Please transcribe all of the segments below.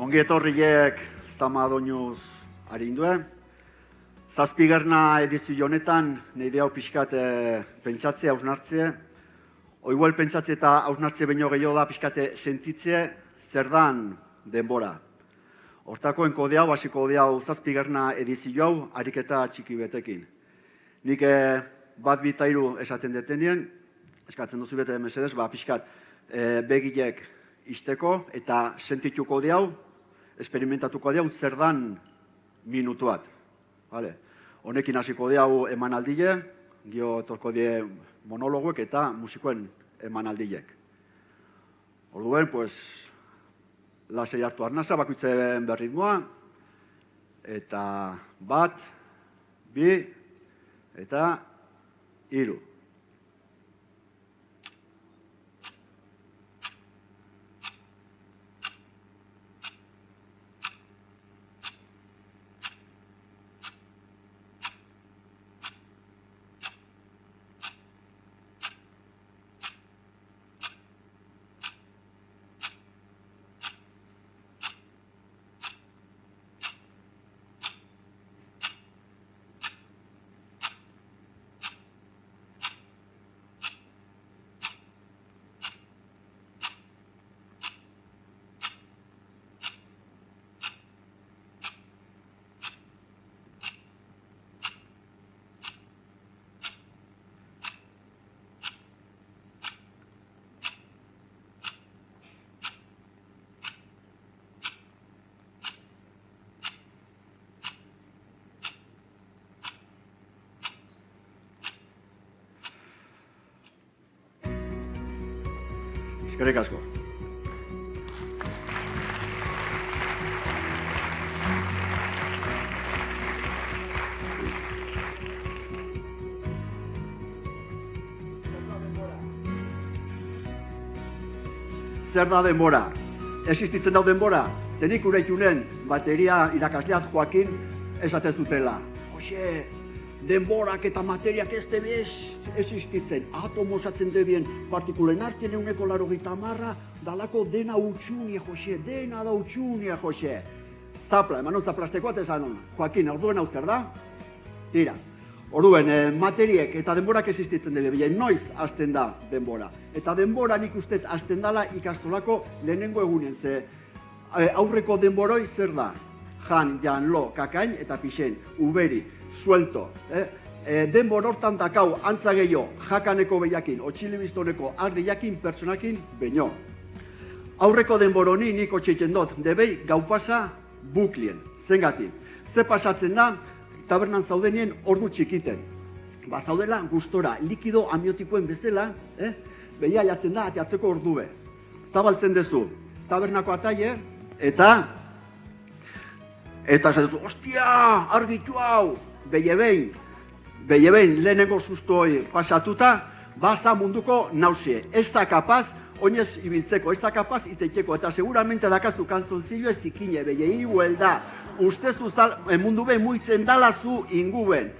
Ongi etorriek Zamadoinuz arindue. Zazpigarna edizio honetan, nire hau pixkat pentsatzea, hausnartzea. Oiguel pentsatze eta hausnartze baino gehiago da pixkate sentitze zer dan denbora. Hortakoen kode hau, hasi kode hau zazpigarna edizio hau, ariketa txiki betekin. Nik bat bitairu esaten detenien, eskatzen duzu bete mesedez, pixkat begilek isteko eta sentitu kode hau, esperimentatuko hau zer dan minutuat. Honekin hasiko hau emanaldile, gio etorko die monologuek eta musikoen emanaldilek. Orduen, lasei hartu arnasa, bakoitzen berritmoa, eta bat, bi, eta hiru. Eskerrik asko. Zer da denbora? Existitzen dau denbora? Zenik ureitunen bateria irakasleat Joakin esaten zutela. Hoxe, denborak eta materiak ez debez existitzen. Atomo osatzen debien partikulen artean 180 dalako dena utxunia, Jose, dena da utxunia, Jose. Zapla, eman zaplastekoat esan hon. Joakin, orduen hau zer da? Tira. Orduen, materiek eta denborak existitzen debe, noiz hasten da denbora. Eta denbora nik uste hasten dala ikastolako lehenengo egunen, ze aurreko denboroi zer da? Jan, jan, lo, kakain eta pixen, uberi, suelto. Denbor hortan dakau antza gehiago jakaneko behiakin, otxilibiztoneko ardiakin, pertsonakin, baino. Aurreko denbor honi nik otxeitzen dut, debei gau pasa buklien, zengati. Ze pasatzen da, tabernan zaudenien ordu txikiten. Zaudela gustora, likido amiotikoen bezala, behia jatzen da, ateatzeko ordube. Zabaltzen dezu, tabernako ataie, eta esan duzu, ostia, argitu hau, Beie behin lehenengo sustoi pasatuta, baza munduko nausie. Ez da kapaz, oinez ibiltzeko, ez da kapaz itzeiteko, eta seguramente dakazu kanzonzillo ez ikine, beie iguel da. Ustezu mundu behin muitzen dalazu inguen.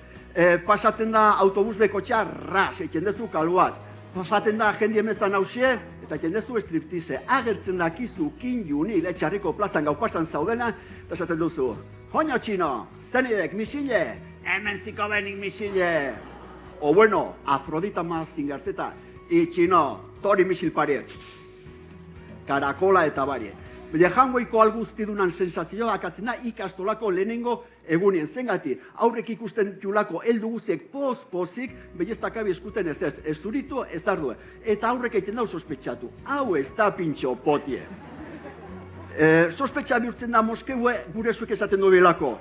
Pasatzen da autobus beko txarra, eitzen dezu kaluat. Pasatzen da jendie mezan nausie, eta eitzen dezu striptize. Agertzen dakizu kinjuni, letxarriko plazan gau pasan zaudena, eta esaten duzu. Joño txino, zenidek, misile, hemen ziko benik misile. O bueno, Afrodita mazin garzeta, itxino, tori misil pariet. Karakola eta barie. Bide jangoiko alguztidunan sensazioa akatzen da ikastolako lehenengo egunien. Zengati, aurrek ikusten julako heldu guziek poz-pozik, behiztakabi eskuten ez ez zuritu ez ardue. Eta aurrek egiten dau sospetxatu. Hau ez da pintxo potie. Sospetxa bihurtzen da Moskeue gure zuek esaten dubilako.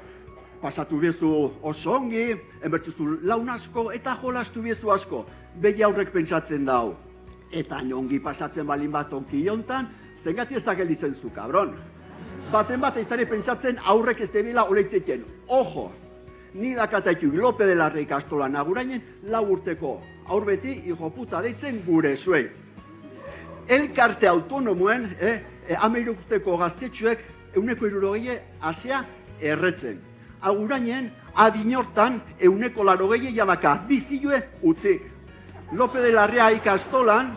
Pasatu bezu oso ongi, enbertuzu laun asko eta jolastu bezu asko. Behi aurrek pentsatzen dau. Eta ongi pasatzen balin bat onki jontan, zengati ez da gelditzen zu, kabron. Baten bat ez dara pentsatzen aurrek ez debila oleitzeken. Ojo, ni dakataitu Lope de la Rey ikastola nagurainen 4 urteko aurbeti hijo puta deitzen gure zuei. Elkarte autonomoen, 13 urteko gaztetxuek 160 hasia erretzen. Agurainen, adinortan 180 jadaka bizilue utzik. Lope de la Rea ikastolan,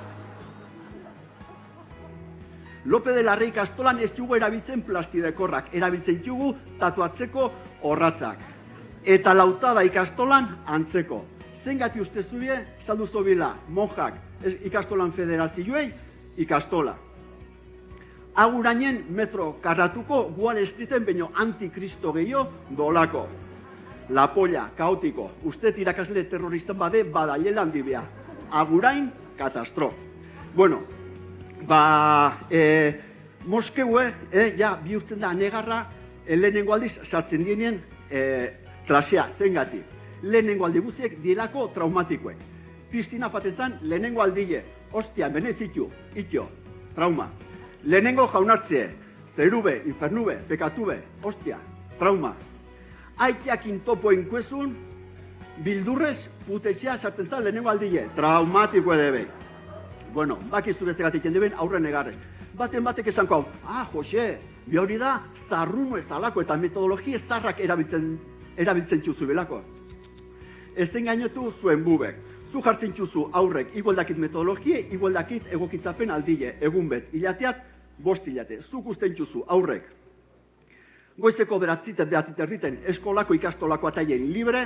Lope de Larre ikastolan ez jugu erabiltzen plastidekorrak, erabiltzen jugu tatuatzeko orratzak. Eta Lautada ikastolan antzeko. Zengati uste zubie, saldu zobila, monjak, ikastolan federazioei, ikastola. Agurainen metro karratuko Wall Streeten baino antikristo gehiago dolako. La polla, kaotiko, uste irakasle terroristan bade badaiela handibia. Agurain, katastrof. Bueno, Moskeue, ja, bihurtzen da negarra, lehenengo aldiz sartzen dienien klasea, zengati. Lehenengo aldi guziek dielako traumatikoek. Piztina fatezan lehenengo aldile, ostia, benezitu, itio, trauma. Lehenengo jaunartzie, zerube, infernube, pekatube, ostia, trauma. Aiteakin topoen kuezun, bildurrez, putetxea sartzen zan lehenengo aldile, traumatiko edebe. Bueno, bakizu bezegatik jendeben aurren egarre. Batek esanko hau, Jose, hori da, zarruno ezalako eta metodologia zarrak erabiltzen txuzu belako. Ezen gainetu zuen bubek. Zu jartzen txuzu aurrek igualdakit metodologie, igualdakit egokitzapen aldile, egun bet, hilateat, 5 hilate. Zuk usten txuzu aurrek. Goizeko behatzit erditen eskolako ikastolako ataien libre,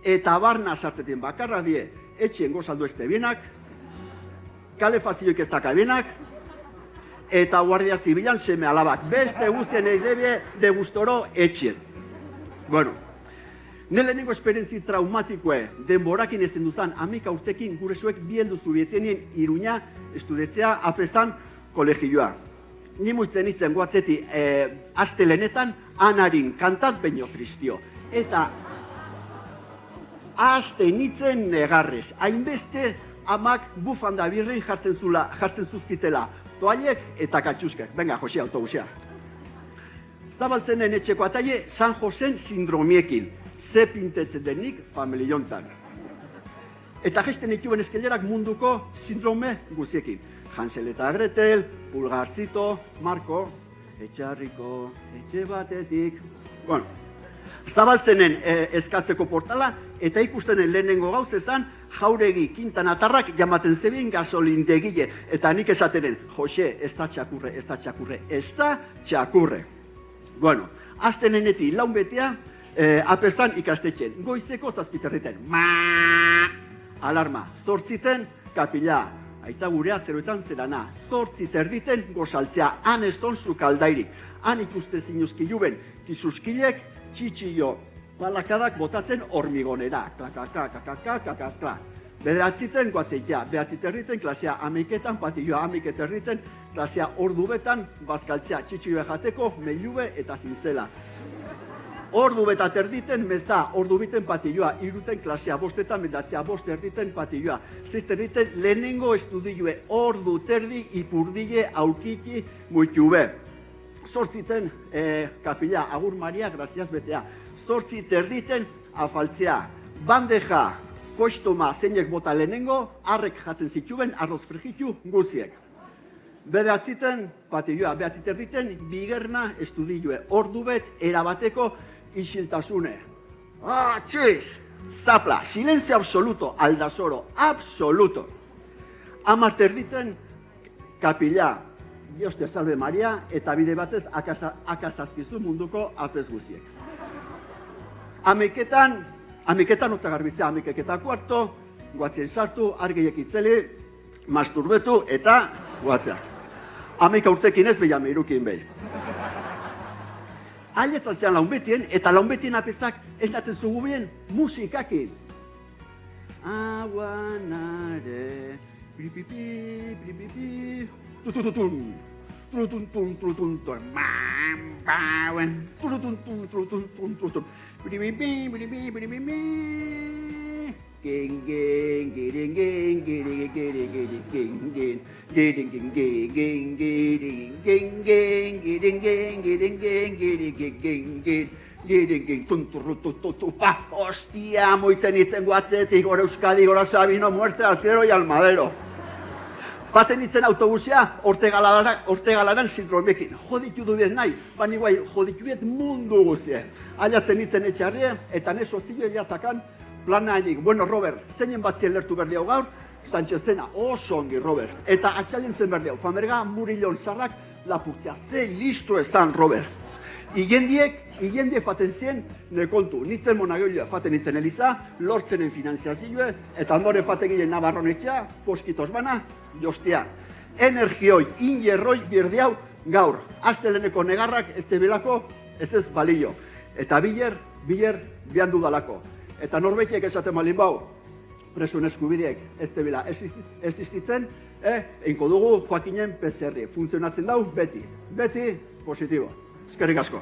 eta barna sartzetien bakarra die, etxien gozaldu ezte bienak, kalefazioik ez dakabienak, eta guardia zibilan seme alabak. Beste guzien eidebie de gustoro etxien. Bueno, nire lehenengo esperientzi traumatikoe denborakin ezen duzan, amika urtekin guresuek bieldu zubietenien Iruña estudetzea apezan kolegioa. Ni muitzen itzen guatzeti astelenetan anarin kantat baino tristio. Eta aste nitzen negarrez. Hainbeste amak bufanda birren jartzen zuzkitela. Toaiek eta katxuskek. Venga, Jose, autobusia. Zabaltzenen etxeko ataie San Josen sindromiekin. Ze pintetzen denik familiontan. Eta gesten ituen eskelerak munduko sindrome guziekin. Hansel eta Gretel, Pulgarcito, Marco, Etxarriko, etxe batetik. Bueno, zabaltzenen eskatzeko portala eta ikustenen lehenengo gauz ezan Jauregi Quintanatarrak jamaten zebien gasolindegile. Eta nik esatenen, Jose, ez da txakurre, ez da txakurre, ez da txakurre. Bueno, astelenetik laun betea, apezan ikastetxen, goizeko zazpiterriten, alarma, 8 kapila, aita gurea 0etan zerana, 8 erditen gozaltzea, han ez zon zukaldairik, han ikuste zinuzki juben, kizuskilek, txitxio, balakadak botatzen hormigonera, klakakakakakakakakak. Bederatziten guatzeitea, behatziterriten klasea amiketan, patilloa amiketerriten, klasea ordubetan, bazkaltzea, txitxioa jateko, meilube eta zintzela. Ordu betat erditen meza, ordu biten patilloa, iruten klasea, 5etan mendatzea, 5 erditen patilloa, 6 erditen lehenengo estudioe, ordu terdi ipurdile aukiki muitube. 8 kapila, agur Maria, graziaz betea. 8 erditen afaltzea, bandeja, koistoma zeinek bota lehenengo, arrek jatzen zituben, arroz frijitu guziek. Bederatziten patilloa, behatziterriten, bigerna estudioe, ordu bet, erabateko, isiltasune. Txiz! Zapla, silenzio absoluto, aldazoro, absoluto. 10 erditen, kapila, Dios te salve Maria, eta bide batez akazazkizu munduko apez guziek. Amiketan otza garbitzea, amikek eta kuarto, guatzien sartu, argeiek itzeli, masturbetu eta guatzea. Amika urtekin ez behiame irukin behi. Ailetan zean launbetien, eta launbetien apezak ez datzen zugubien musikakin. Aguanare, pripipi, pripipi, tutututun, tututun, tututun, mampauen, tututun, tututun, tututun, pripipi, pripipi, pripipi, Geng, geng, geng, geng, geng, geng, geng, geng, geng, geng, geng, geng, geng, geng, geng, geng, geng, tunturrutututu, hostia, moitzen itzen guatzetik, gora Euskadi, gora Sabino, muerte al fiero y al madero. Faten itzen autobusia, Ortegalaran sindromekin. Joditu dubiet nahi, bani guai, joditu biet mundu guzie. Aiatzen itzen etxarrie, eta neso zile jazakan, plana hainik. Bueno, Robert, zeinen batzien lertu berdiau gaur, Sanchezena, oso ongi, Robert. Eta atxalintzen berdeu, famerga Murillon sarrak lapurtzea. Ze listo ezan, Robert. Igendiek faten zien nekontu. Nitzen monagoilua faten nitzen eliza, lortzenen finanziazioa, eta ondoren faten gile nabarronetxea, poskitos bana, jostia. Energioi, ingerroi birdiau gaur. Asteleneko negarrak ez belako ez balio. Eta biler bian dudalako. Eta norbetiek esaten malin bau, presun eskubideek ez bila existitzen, einko dugu Joakinen PCR. Funtzionatzen dau beti positibo. Eskerrik asko.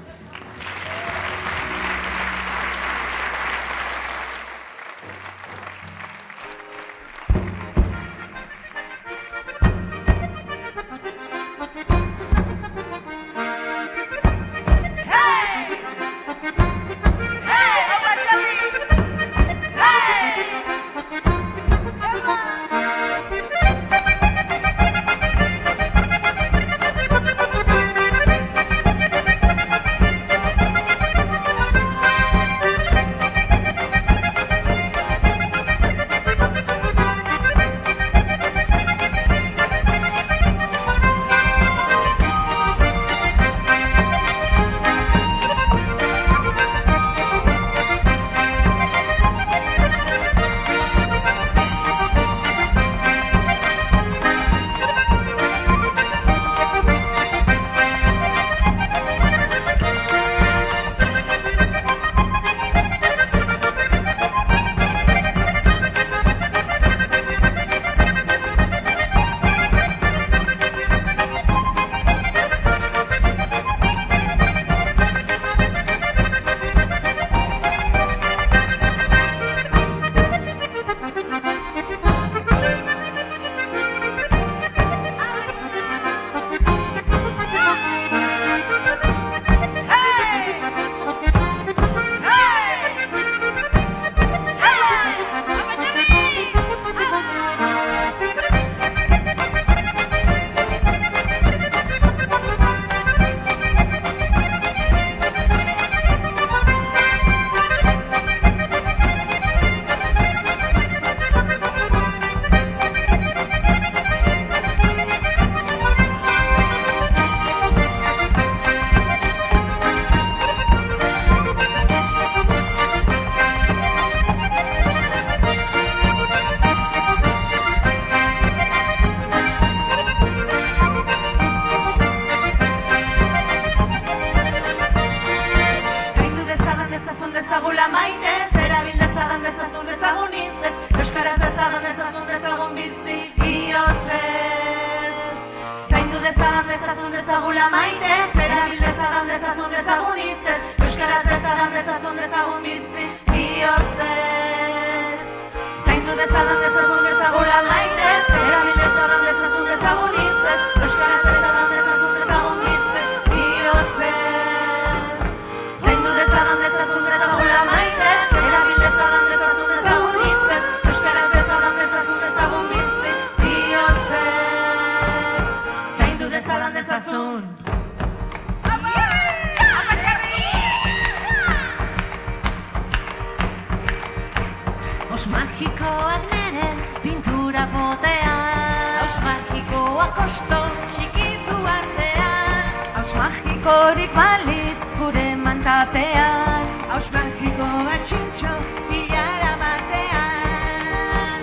Os magikoak nere pintura botean, os magikoak osto txikitu artean, os magikorik balitz gure mantapean, os magikoa txintxo hilara batean.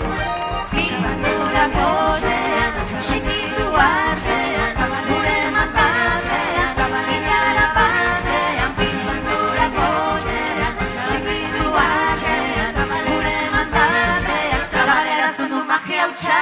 Pintura botean, txikitu artean, gure mantapean, hilara batean. Pintura botean, txikitu artean, gure mantapean, zabalerazten du magia hutsa.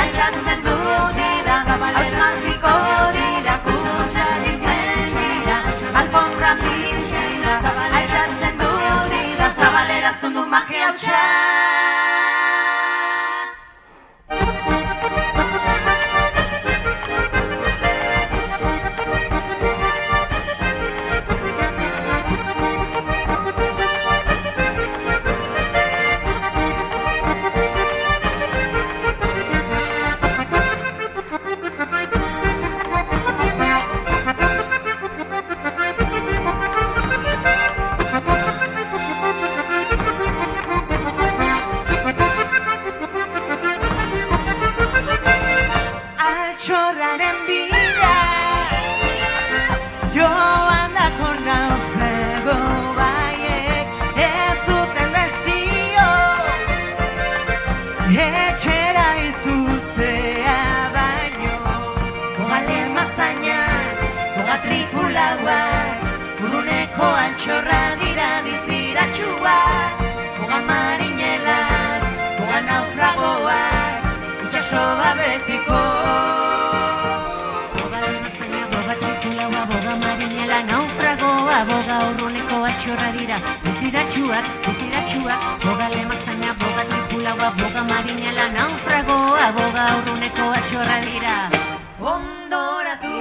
Altxatzen du dira, hauts magiko dira, kutsatik ahotsa. Altxorraren bila joan dako naufrago baiek ez zuten desio etxera izutzea baino. Boga lemazainak, boga tripulauak, urruneko altxorra dira dizbiratxuak, boga marinelak, boga naufragoak, itxaso babetiko. Boga lemazainak, boga tripulaua, boga marinela, naufragoa, boga urruneko altxorra dira dizbiratxuak, boga lemazainak, boga tripulaua, boga marinela, naufragoa, boga urruneko altxorra dira hondoratu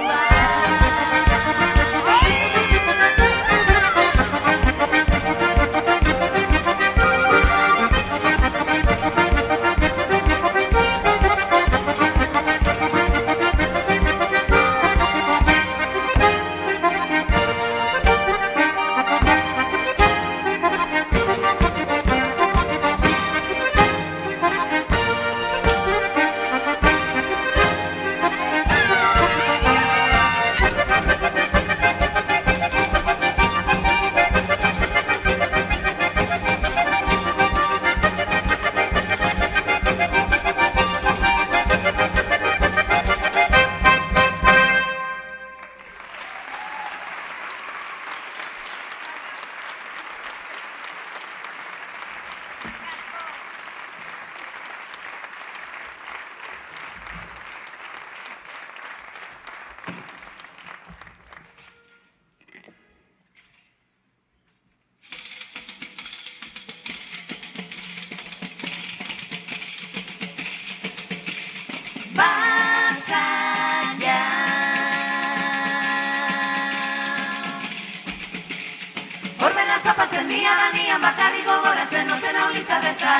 Basaia. Orbela zapatzen nian bakarrik gogoratzen noten hau lizarretaz.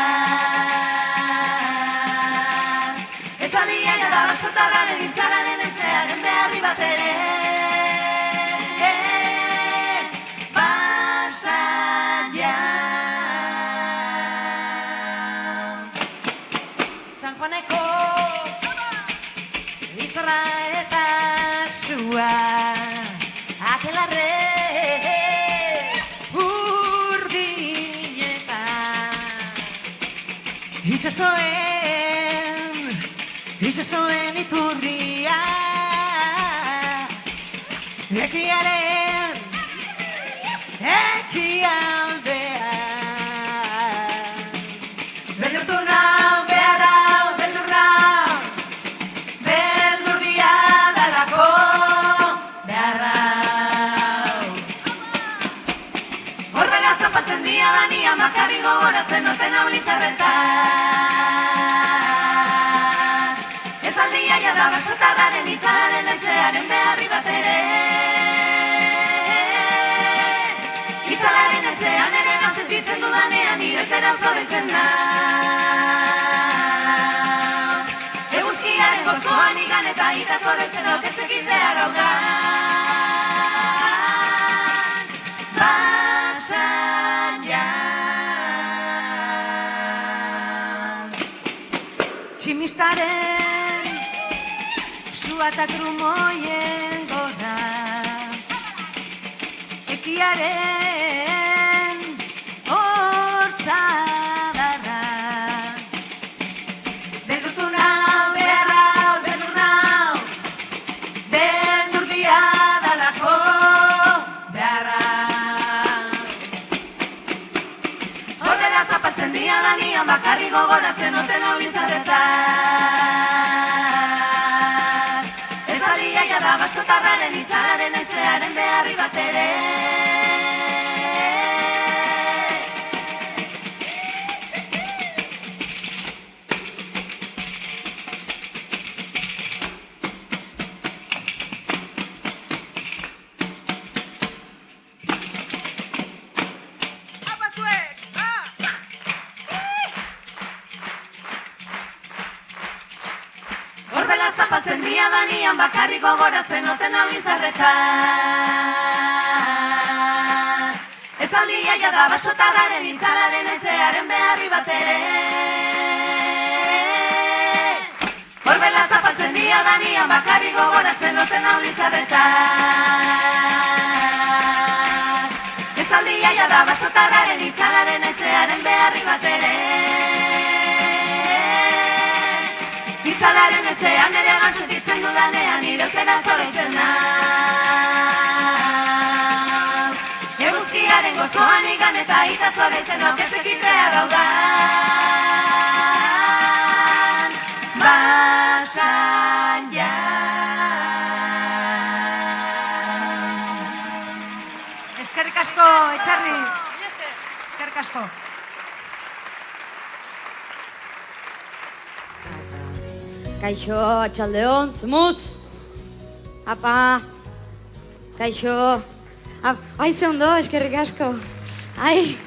Ez aliaia da basotarraren intzalaren ezearen beharri bat ere. Basaia. San Juaneko izarra eta sua akelarre urdinetan itxasoen iturria ekiaren ekialdean beldurtu nau, behar hau, beldur nau beldur diadalako behar hau Horbela zapatzen diadanian bakarrik gogoratzen noten hau lizarretaz ez aldiaia da basotarraren itzalaren ezearen beharri bat ere itzalaren ezean ere sentitzen dudanean iretera zoretzen nau eguzkiaren gozoan igan eta ita zoretzen aurketzekin behar haugan Basaia Tximistaren sua eta trumoien gora ekiaren hortza darra beldurtu nau, behar hau, beldur nau beldur diadalako behar hau Horrela zapatzen diadanian bakarrik gogoratzen noten hau lizarretaz ez aliaia da basotarraren itzalaren ezearen beharri bat ere Horbela zapatzen dia danian bakarrik gogoratzen noten hau izarretaz. Ez aldia jada basotarraren itzalaren ezearen beharri bat ere. Horbela zapatzen dia danian bakarrik gogoratzen noten hau izarretaz. Ez aldia jada basotarraren itzalaren ezearen beharri bat ere. Itzalaren ezean ere gaxotitzen dudanean ireutera zoraitzen nau. Eguzkiaren gozoan igan eta ita zoraitzen hau kezekitea daudan. Basan ja. Eskerrik asko, Etxarri. Eskerrik asko. Kaixo, atxaldeon, zumuz. Apa, kaixo. Ai, ze ondo, eskerrik asko. Ai,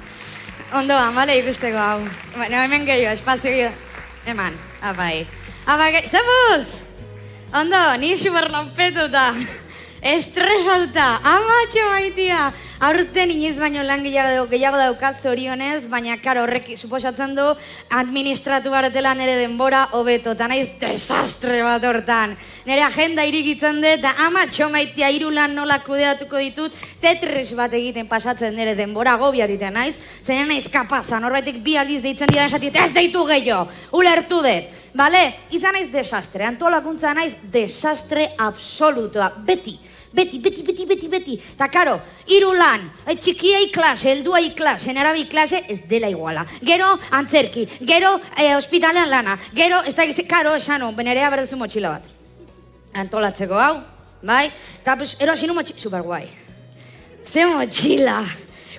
ondoan, bale, ikusteko hau. Bueno, hemen gehiago, espazio eman, apai. Apa, zebuz! Ondo, ni superlanpetuta. Estresauta, amatxo maitia. Aurten inoiz baino lan gehiago daukaz zorionez, baina karo horrek suposatzen du administratu baretela nire denbora hobeto, eta naiz desastre bat hortan. Nire agenda irikitzen dut, eta amatxo maitia 3 lan nola kudeatuko ditut, Tetris bat egiten pasatzen nire denbora gobiariten naiz, zenen naiz kapazan, horbaitik 2 aldiz deitzen dira esatit, ez deitu gehiago, ulertu dut. Bale, izan naiz desastre, antolakuntza naiz desastre absolutoa, beti. Beti. Ta karo, 3 lan, txikiei klase, helduai klase, nerabi klase, ez dela iguala. Gero, antzerki, gero, ospitalean lana, gero, ez da egizik, karo, esanu, benerea berdezu motxila bat. Antolatzeko hau, bai? Eta, pues, erosinu motxila, superguai. Ze motxila,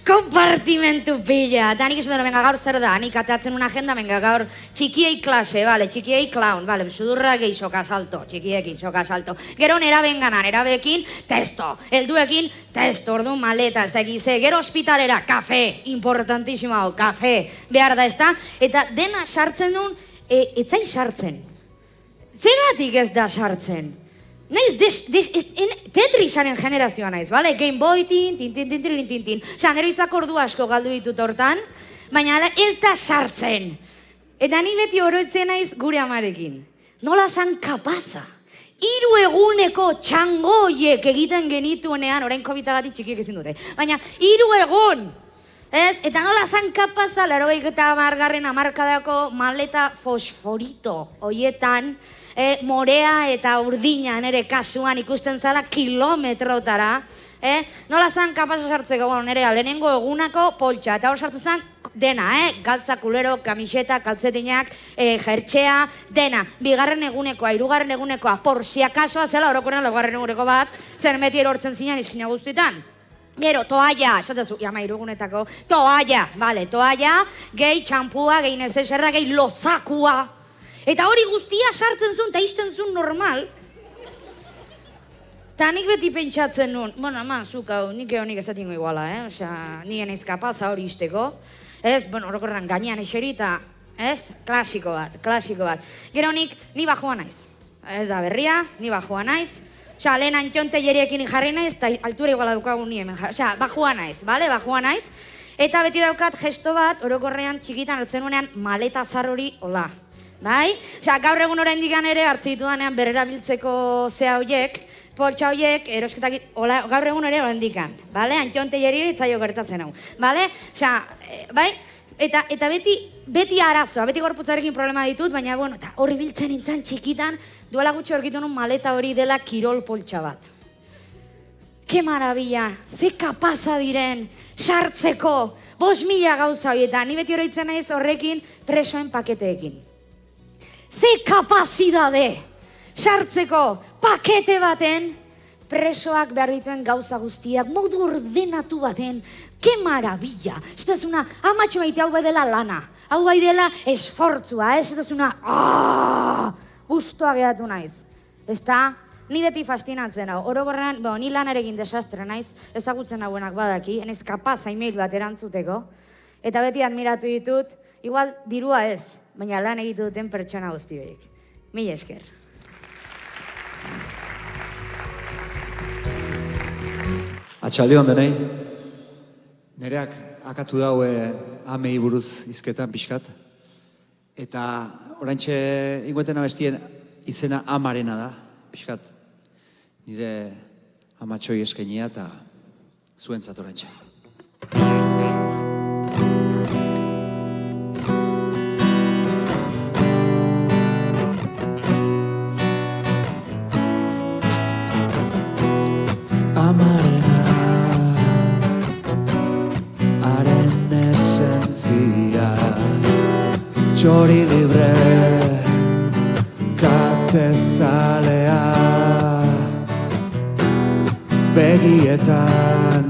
kompartimentu pila. Eta nik esan venga gaur zer da, nik ateatzen una agenda, venga gaur txikiei klase, vale, txikiei clown, vale, sudurra gehi soka salto, txikiekin soka salto. Gero nerabengan, nerabekin, testo, helduekin, testo, ordu maleta, ez da egize. Gero ospitalera, kafe, importantísimo hau, kafe, behar da ez da. Eta dena sartzen duen, etzai sartzen. Zeratik ez da sartzen. Naiz, Tetrisaren generazioa naiz, bale? Game Boy, tin. Osa, nero izako ordu asko galdu ditut hortan, baina ez da sartzen. Eta ni beti oroitzen naiz gure amarekin. Nola zan kapaza? 3 eguneko txangoiek egiten genituenean, orain COVID-agatik txikiek ezin dute, baina 3 egun! Ez? Eta nola zan kapaza, 80. hamarkadako maleta fosforito hoietan, morea eta urdina nere kasuan ikusten zala kilometrotara. Nola zan kapaza sartzeko, bueno, nere lehenengo egunako poltsa, eta hor sartzen zan dena, galtza, kulero, kamiseta, kaltzetinak, jertxea, dena. 2. egunekoa, 3. egunekoa, por si akasoa zela, orokorren 2. eguneko bat, zer meti erortzen zinan izkina guztietan. Gero, toalla, esatezu, jama 3 egunetako, toalla, bale, toalla, gehi txampua, gehi nezeserra, gehi lozakua. Eta hori guztia sartzen zuen, eta izten zuen normal. Eta nik beti pentsatzen nuen, bueno, ama, zuk hau, nik esatingo iguala, osea, nien ez kapaza hori izteko. Ez, bueno, orokorran gainean eseri eta, ez, klasiko bat. Gero ni bajua naiz. Ez da berria, ni bajua naiz. Osea, lehen Antxonte Jeriekin jarri naiz, eta altura iguala dukagun ni hemen jarri. Osea, bajua naiz, bale, bajua naiz. Eta beti daukat gesto bat, orokorrean txikitan hartzen nuenean maleta zar hori, hola. Bai? Osea, gaur egun oraindik ere hartzitu danean berrera biltzeko zea hoiek, poltsa hoiek, erosketak, gaur egun ere oraindikan. Bale? Antxonte Jeriri itzaio gertatzen hau. Bale? Osea, bai? Eta beti arazoa, beti gorputzarekin problema ditut, baina, bueno, eta horri biltzen nintzen txikitan, duela gutxi horkitu nun maleta hori dela kirol poltsa bat. Ke marabila, ze kapaza diren, sartzeko, 5.000 gauza horietan, ni beti horreitzen naiz horrekin presoen paketeekin. Ze kapazidade, sartzeko pakete baten, presoak behar dituen gauza guztiak, modu ordenatu baten, ke marabila. Ez da zuna, amatxo maite hau bai dela lana, hau bai dela esfortzua, ez da zuna, guztua gehatu naiz. Ez da, ni beti fastinatzen hau, orokorrean, ni lanarekin desastre naiz, ezagutzen hauenak badaki, enez kapaz email bat erantzuteko, eta beti admiratu ditut, igual dirua ez, baina lan egitu duten pertsona guzti berik. Mila esker. Atxaldeon denei, nereak akatu daue amei buruz izketan pixkat, eta oraintxe ingoeten abestien izena amarena da, pixkat, nire amatxoi eskainia eta zuentzat oraintxe. Amarena, haren esentzia, txori libre, katezalea, begietan,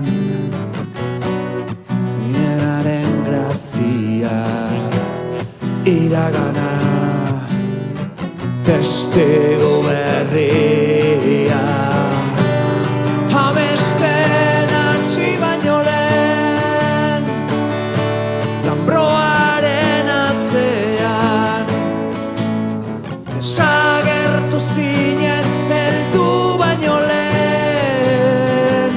mirenaren grazia, iragana, testigo berria. Amesten hasi baino lehen, lanbroaren atzean, desagertu zinen heldu baino lehen,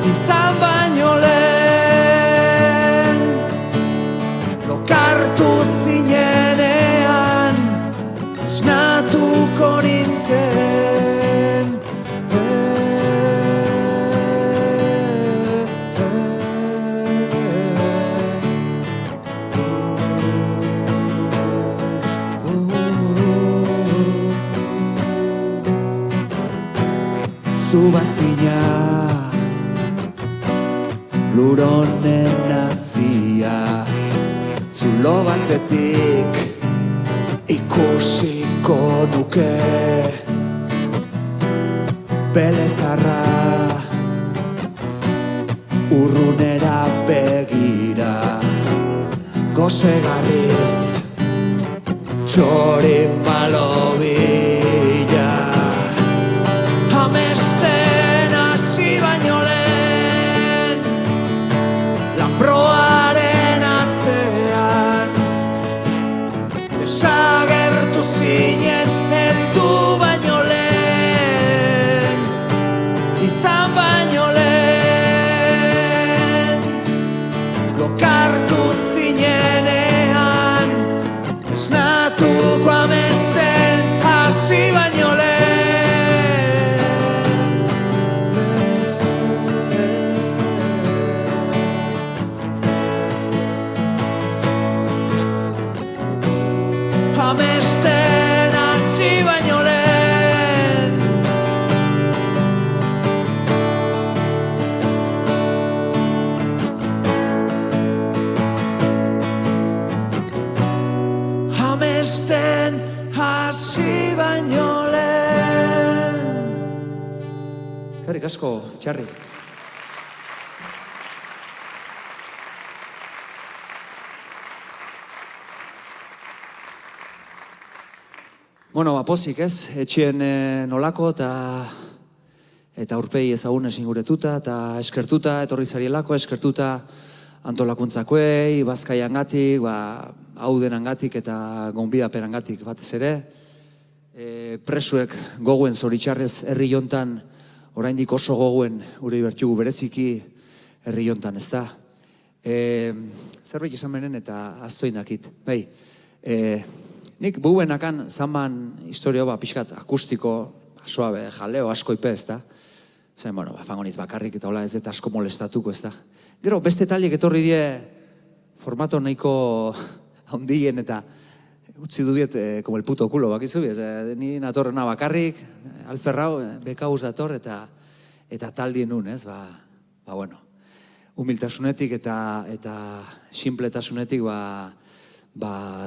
izan baino lehen, lokartu zinenean, esnatuko nintzen. Zu bazina, luronen nazia, zulo batetik ikusiko nuke, belezarra urrunera begira, gosegarriz txori malo bila. Amesten hasi baino lehen, lanbroaren atzean, desagertu zinen heldu baino lehen, izan baino lehen, lokartu zinenean, esnatuko amesten hasi baino lehen. Amesten hasi baino lehen, amesten hasi baino lehen. Eskerrik asko, Txarri. Bueno, apozik ez, etxien nolako eta aurpegi ezagunez inguretuta eta eskertuta, etorri zarielako, eskertuta antolakuntzakoei, bazkaiangatik, haudenangatik eta gonbidapenangatik batez ere. Presuek goguen zoritxarrez herri jontan, oraindik oso goguen ure bertugu bereziki herri jontan, ez da. Zerbait esan benen eta aztoin dakit. Bai, nik buenakan zanban historio pixkat akustiko, suabe, jaleo, asko ipe, ez da. Zain, bueno, fangoniz bakarrik eta hola ez eta asko molestatuko, ez da. Gero, beste taliek etorri die formato nahiko handien eta utzi dubiet, como el puto culo, bakizu, ni natorrena bakarrik, alferrau, bekauz dator eta taldien nun, ez, bueno, humiltasunetik eta simpletasunetik,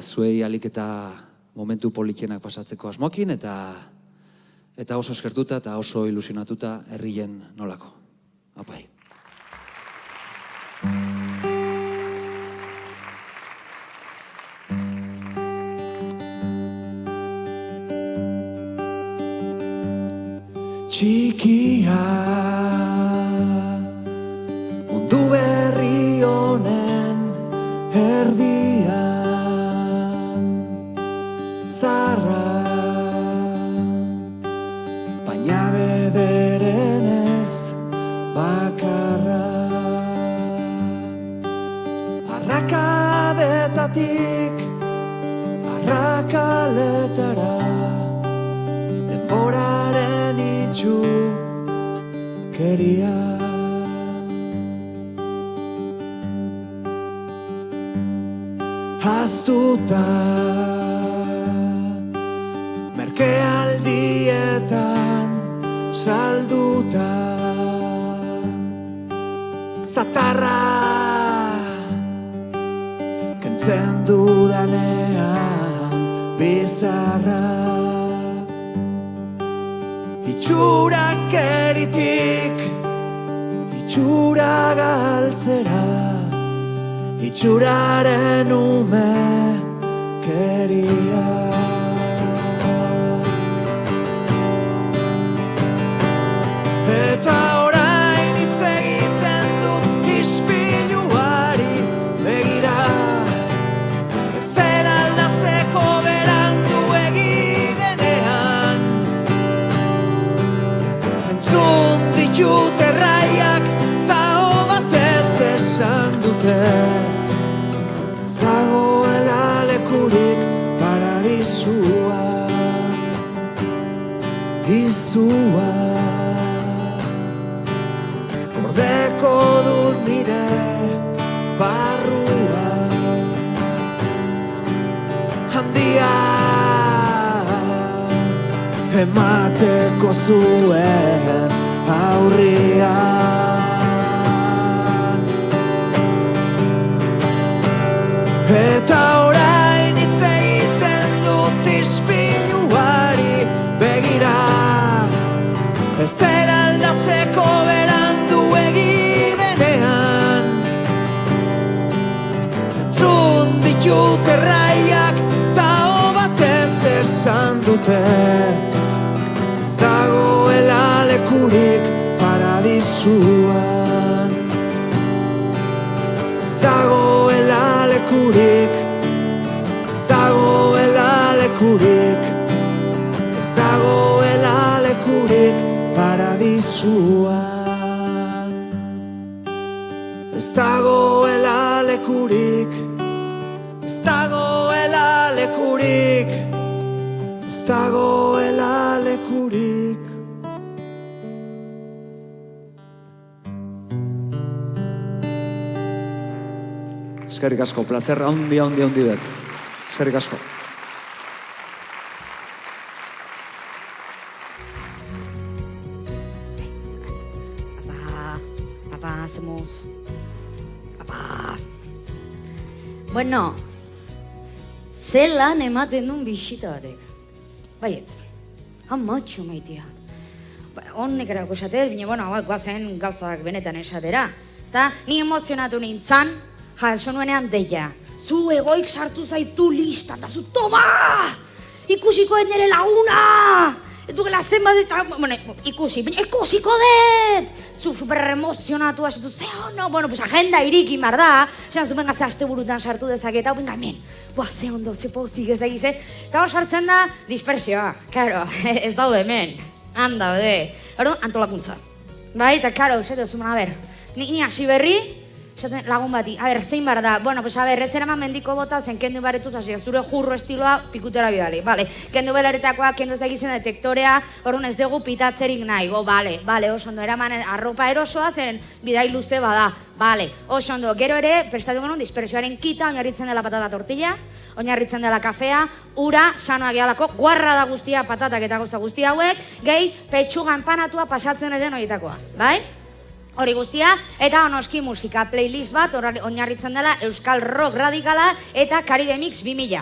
zuei alik eta momentu politienak pasatzeko asmokin, eta oso eskertuta eta oso ilusionatuta herrien nolako. Apai. Txikia mundu berri honen erdian, zarra zara denboraren itxukeria. Haztuta merkealdietan salduta zatarra kentzen dudanean bizarra itxurak eritik itxura galtzera itxuraren ume keria. Eta orain hitz egiten dut ispiluari begira ezer aldatzeko berandu egidenean entzun ditut erraiak ta ho batez esan dute ez dagoela lekurik paradisuan izua gordeko dut nire barrua handia emateko zuen aurrian. Eta orain hitz egiten dut ispiluari begira ezer aldatzeko berandu egidenean entzun ditut erraiak ta ho batez esan dute ez dagoela lekurik paradisuan ez dagoela lekurik ez dagoela lekurik ez dagoela lekurik paradisuan ez dagoela lekurik ez dagoela lekurik ez dagoela lekurik. Eskerrik asko, placer handi bet. Eskerrik asko. Papá, hacemos... Papá... Bueno, zelan ematen duen bisita batek. Baiet, amatxo maitea. Honek erako esatez, bine, guazen gauzak benetan esatera. Eta ni emozionatu nintzan, jaso nuenean deia. Zu egoik sartu zaitu lista, eta zu, toma! Ikusiko nire laguna! Etu gela zenbat eta, ikusiko dut! Zu super emozionatu hasitu, agenda irikin bar da, zean zu benga ze aste burutan sartu dezake, eta benga hemen, ze ondo, ze pozik ez da egize, eta hor sartzen da dispersioa, karo, ez daude hemen, han daude, antolakuntza. Bai, eta karo, zete oso, ni hasi berri, esaten lagun bati, zein bar da, ez eraman mendiko bota zen kendu baretuz hasi, zure jurro estiloa pikutera bidali, kendu belaretakoa, kendu ez da egizien detektorea, orduan ez dugu pitatzerik nahi, oso ondo, eraman arropa erosoa zen bidai luze bada, oso ondo, gero ere, prestatu genuen dispersioaren kita, oinarritzen dela patata tortilla, oinarritzen dela kafea, ura, sanoa gehalako, guarra da guztia, patatak eta gauza guztia hauek, gehi, petxuga empanatua pasatzen edo horietakoa, bai? Hori guztia, eta onoski musika playlist bat, oinarritzen dela Euskal Rock Radikala eta Caribe Mix 2000.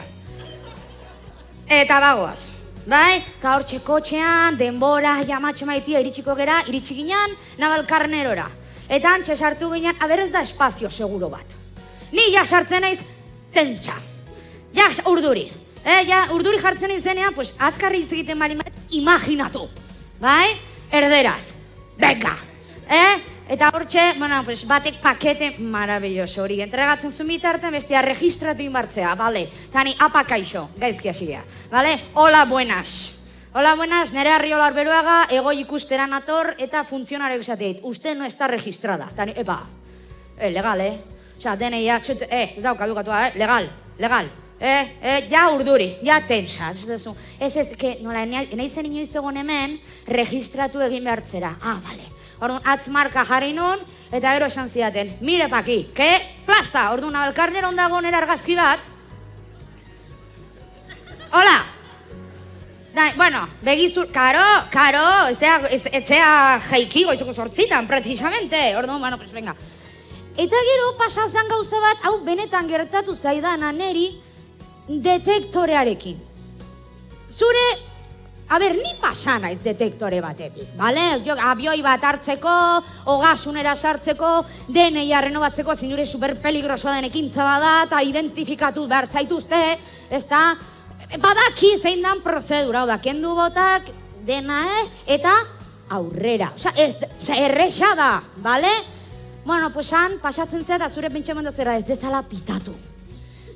Eta bagoaz, bai? Ka hor txekotxean, denbora, jamatxo maitia, iritsiko gera, iritsi ginen, Navalkarnerora. Eta antxe sartu ginen, ez da espazio seguro bat. Ni ja sartzen naiz, tentsa. Ja, urduri. Urduri jartzen izenean, azkarri hitz egiten bali imaginatu. Bai? Erderaz. Venga. Eta hortxe, batek pakete marabilloso hori. Entregatzen zuen bitartean, bestia registratu inbartzea, bale? Tani, apa kaixo, gaizki hasi geha, bale? Hola buenas. Hola buenas, nere Arriola Arberuaga, ego ikustera nator, eta funtzionarek esateit. Usted no está registrada. Tani, legal, Osea, DNI, ez daukatu gatua, legal. Ja urduri, ja tensa. Ez, nola, nahi zen inoiz egon hemen, registratu egin behartzera. Bale. Orduan, atzmarka jarri nun, eta gero esan zidaten, mire paki, plasta, orduan, abalkarneron dago nera argazki bat. Hola! Bueno, begizur, karo, etzea jaiki goizoko sortzitan, precisamente. Orduan, bueno, pues venga. Eta gero, pasazan gauza bat, hau benetan gertatu zaidan neri detektorearekin. Zure, ni pasa naiz detektore batetik, bale? Abioi bat hartzeko, ogasunera sartzeko, DNA renovatzeko, zinure superpeligrosoa den ekintza bada, eta identifikatu behar zaituzte, ezta? Badaki zein dan prozedura, da, kendu botak, dena, eta aurrera. Osa, zerresa da, bale? Bueno, pues pasatzen zera, eta zure pentsamendua zera, ez dezala pitatu.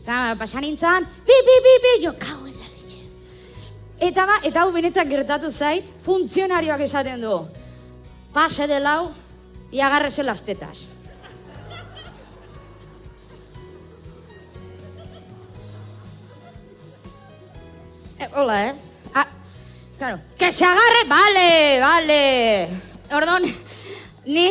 Eta pasan nintzen, pi, jo, kauen la leche. Eta hau benetan gertatu zait, funtzionarioak esaten du. Pase de lau, y agárrese las tetas. Hola, claro. Que se agarre, vale. Ordón, ni...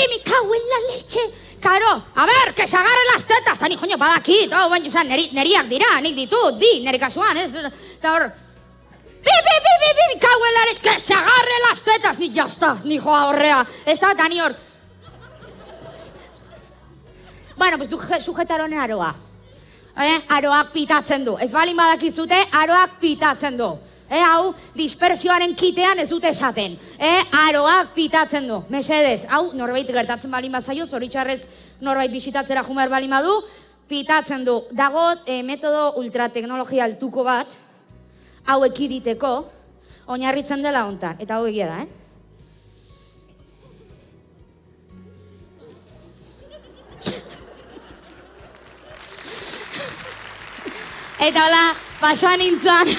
Me cago en la leche. Claro, a ver, que se agarre las tetas. Tani, coño, badaki, todo, baina, oza, neriak dira, nik ditut, nere kasuan, ez? Eta hor... Me cago en la leche. Que se agarre las tetas. Ni jazta, ni joa horrea. Ez da, tani hor... Bueno, pues du sujetaronen aroa. Aroak pitatzen du. Ez balin badakizute, aroak pitatzen du. Hau, dispersioaren kitean ez dute esaten. Aroak pitatzen du. Mesedez, hau, norbait gertatzen balin bazaio, zoritxarrez norbait bisitatzera jumer balin badu, pitatzen du. Dago metodo ultrateknologia altuko bat, hau ekiditeko, oinarritzen dela hontan. Eta hau egia da, Eta hola, pasan nintzen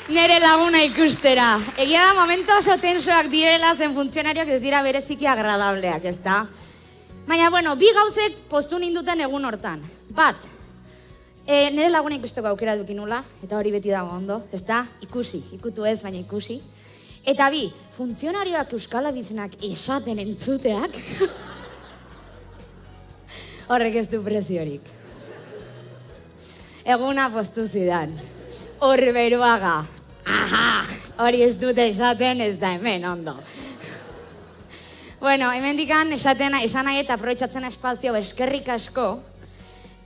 nire laguna ikustera. Egia da, momentu oso tensoak direla zen funtzionarioak ez dira bereziki agradableak, ez da? Baina, bueno, bi gauzek postu ninduten egun hortan. Bat, nire laguna ikusteko aukera dukinula, eta hori beti dago ondo, ez da? Ikutu ez, baina ikusi. Eta bi, funtzionarioak Euskal Abizenak esaten entzuteak, horrek ez du preziorik. Eguna postu zidan. Orberuaga. Hori ez dute esaten, ez da hemen, ondo. Bueno, hemendikan esan nahi eta aprobetxatzen espazio eskerrik asko,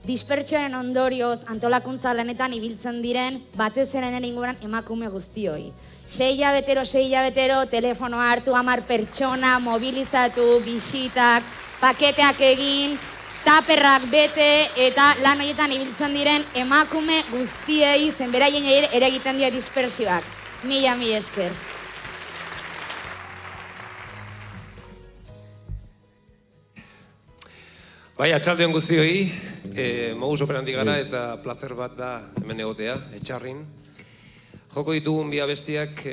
dispertsioaren ondorioz antolakuntza lanetan ibiltzen diren batez ere inguruan emakume guztioi. 6 hilabetero, telefonoa hartu 10 pertsona, mobilizatu, bisitak, paketeak egin, taperrak bete eta lan horietan ibiltzen diren emakume guztiei zenberaien ere egiten dira dispersioak. Mila esker. Bai, atxaldeon guztioi, modus operandi gara eta placer bat da hemen egotea, etxarrin. Joko ditugun bi abestiak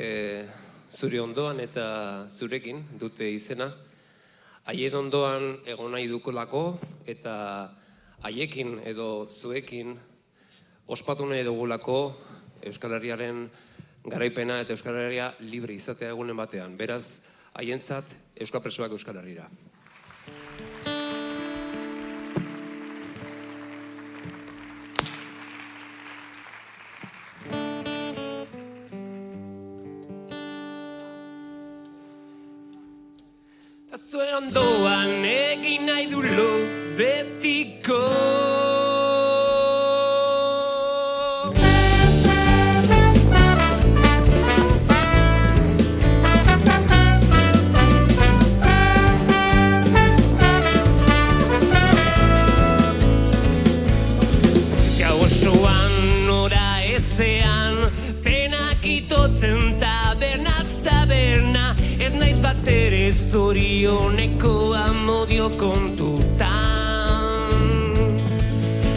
zure ondoan eta zurekin dute izena. Haien ondoan egon nahi dukolako eta haiekin edo zuekin ospatu nahi dugulako Euskal Herriaren garaipena eta Euskal Herria libre izatea egunen batean. Beraz, haientzat Euskal Presoak Euskal Herrira. Zuen ondoan egin nahi du lo betiko. Gau osoan nora ezean, penak itotzen tabernaz taberna, ez naiz bat ere zorioneko amodio kontutan.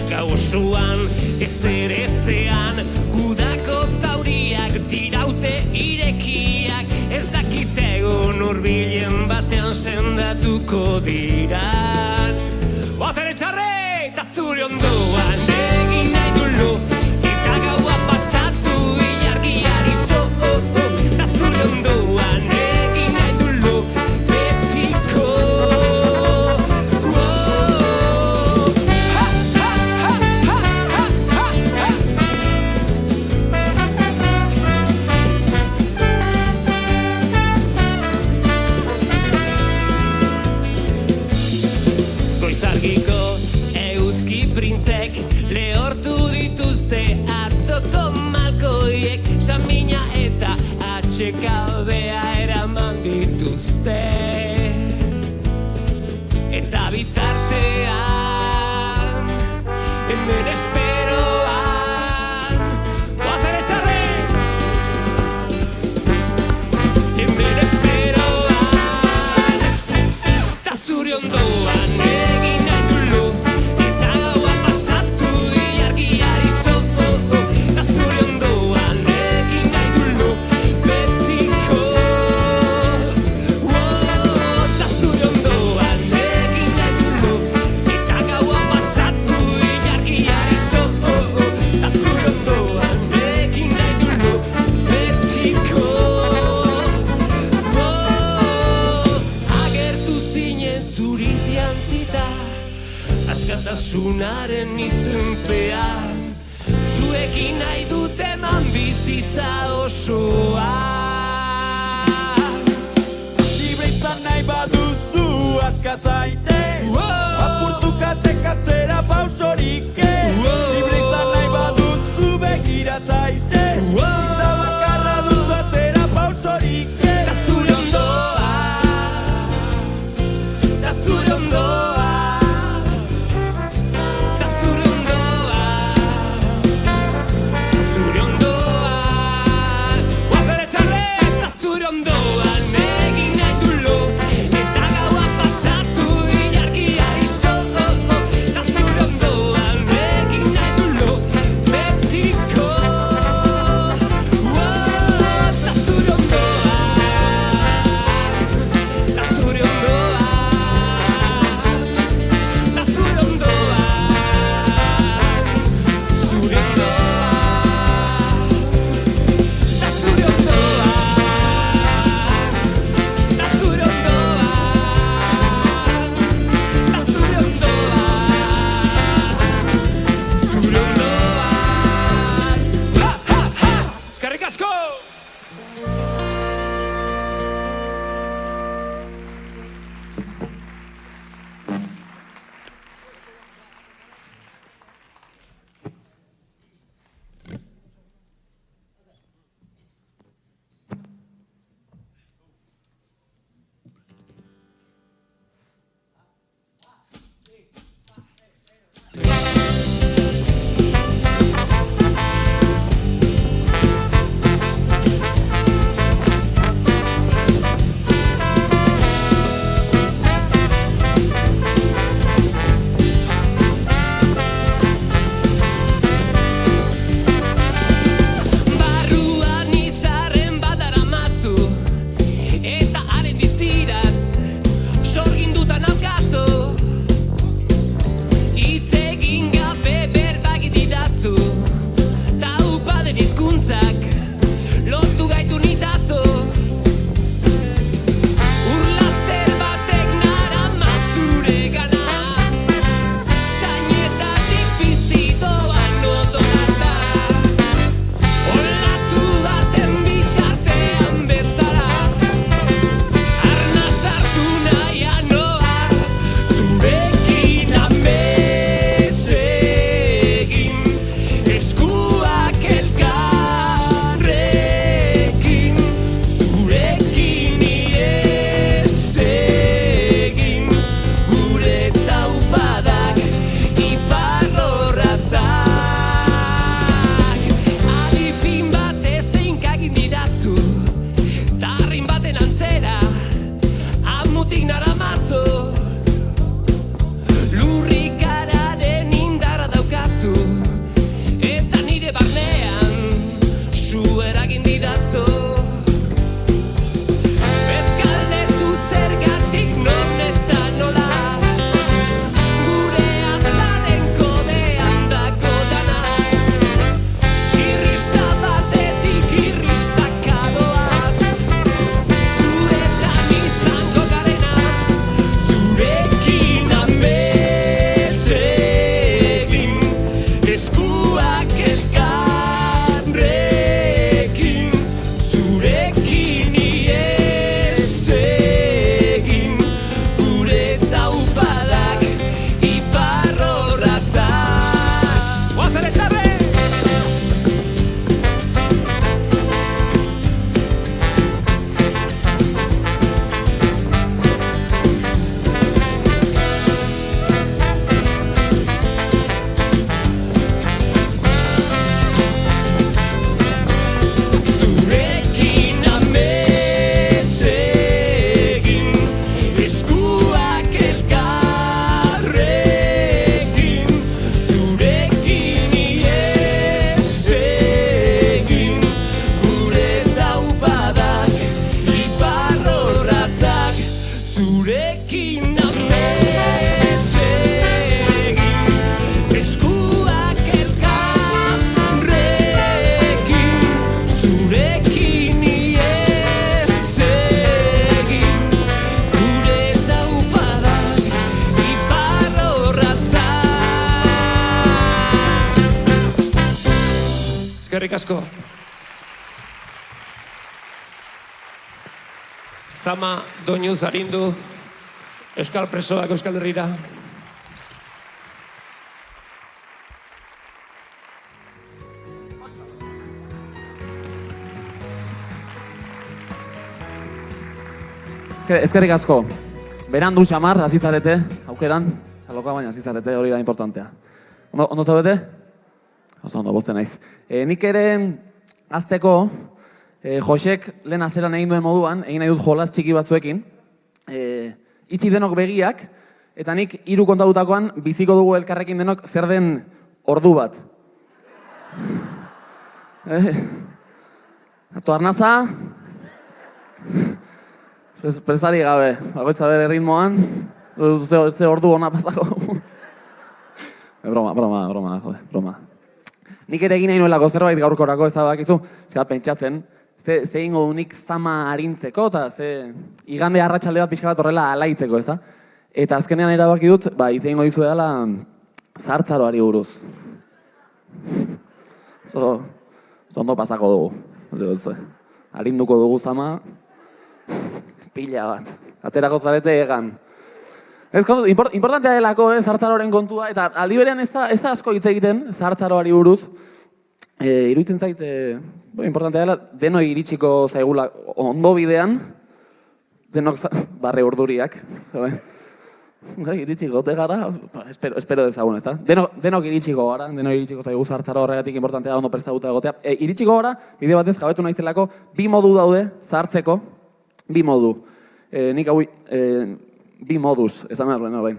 Gau osoan ezer ezean, gudako zauriak diraute irekiak, ez dakitego norbilen batean sendatuko diran. Batere txarra! Bekabea eraman dituzte eta bitartean hemen esperoan Oazen etxarri! Hemen esperoan ta zure ondoan egin nahi dulu eta gaua pasatu ilargiari zozo ta zure ondoan egin nahi dulu betiko ta zure ondoan egin nahi dulu eta gaua pasatu ilargiari zozo ta zure ondoan egin nahi dulu betiko agertu zinen zurizian zita askatasunaren izenpean zuekin nahi dut eman bizitza osoa Libre izan nahi baduzu aska zaitez Apurtukatek atzera pausorik ez Libre izan nahi baduzu begira zaitez Izta bakarra duzu atzera pausorik ez ta zure ondoa ta zure ondoa ta zure ondoa zure ondoa Oazen etxarri! Ta zure ondoan egin nahi dulu eta gaua pasatu Eskerrik asko. Zama doinuz arindu Euskal presoak Euskal Herrira. Eskerrik asko. Berandu xamar, azizarete, aukeran, txaloka baina azizarete, hori da importantea. Ondo zaudete? Oso ondo, bozte naiz. Nik ere, azteko, Josek lehen azeran egin duen moduan, egin nahi dut jolas txiki batzuekin, itxi denok begiak, eta nik 3 kontatutakoan biziko dugu elkarrekin denok zer den ordu bat. Atu arnaza, presari gabe, bagoitza bere ritmoan, ze ordu hona pasako. Broma. Nik ere egin nahi nuelako zerbait gaurkorako ez da bakizu, zera pentsatzen, ze ingo du nik zama arintzeko, eta ze igande arratsalde bat pixka bat horrela alaitzeko, ez da? Eta azkenean erabaki dut, hitz egingo dizu dela zahartzaroari buruz. Zondo pasako dugu. Arinduko dugu zama, pila bat. Aterako zarete egan. Importantea delako, zahartzaroaren kontua, eta aldi berean ez da asko hitz egiten zahartzaroari buruz. Iruditzen zait, importantea dela, denoi iritsiko zaigula ondo bidean, denok barre urduriak. Iritsiko gote gara, espero dezagun, ez da? Denok iritsiko gara, denok iritsiko zaigu zahartzaro horregatik importantea ondo prestaguta egotea. Iritsiko gara, bide batez jabetu nahizelako, 2 modu daude zahartzeko, 2 modu. Nik hau, 2 moduz, esan behar lehen horrein.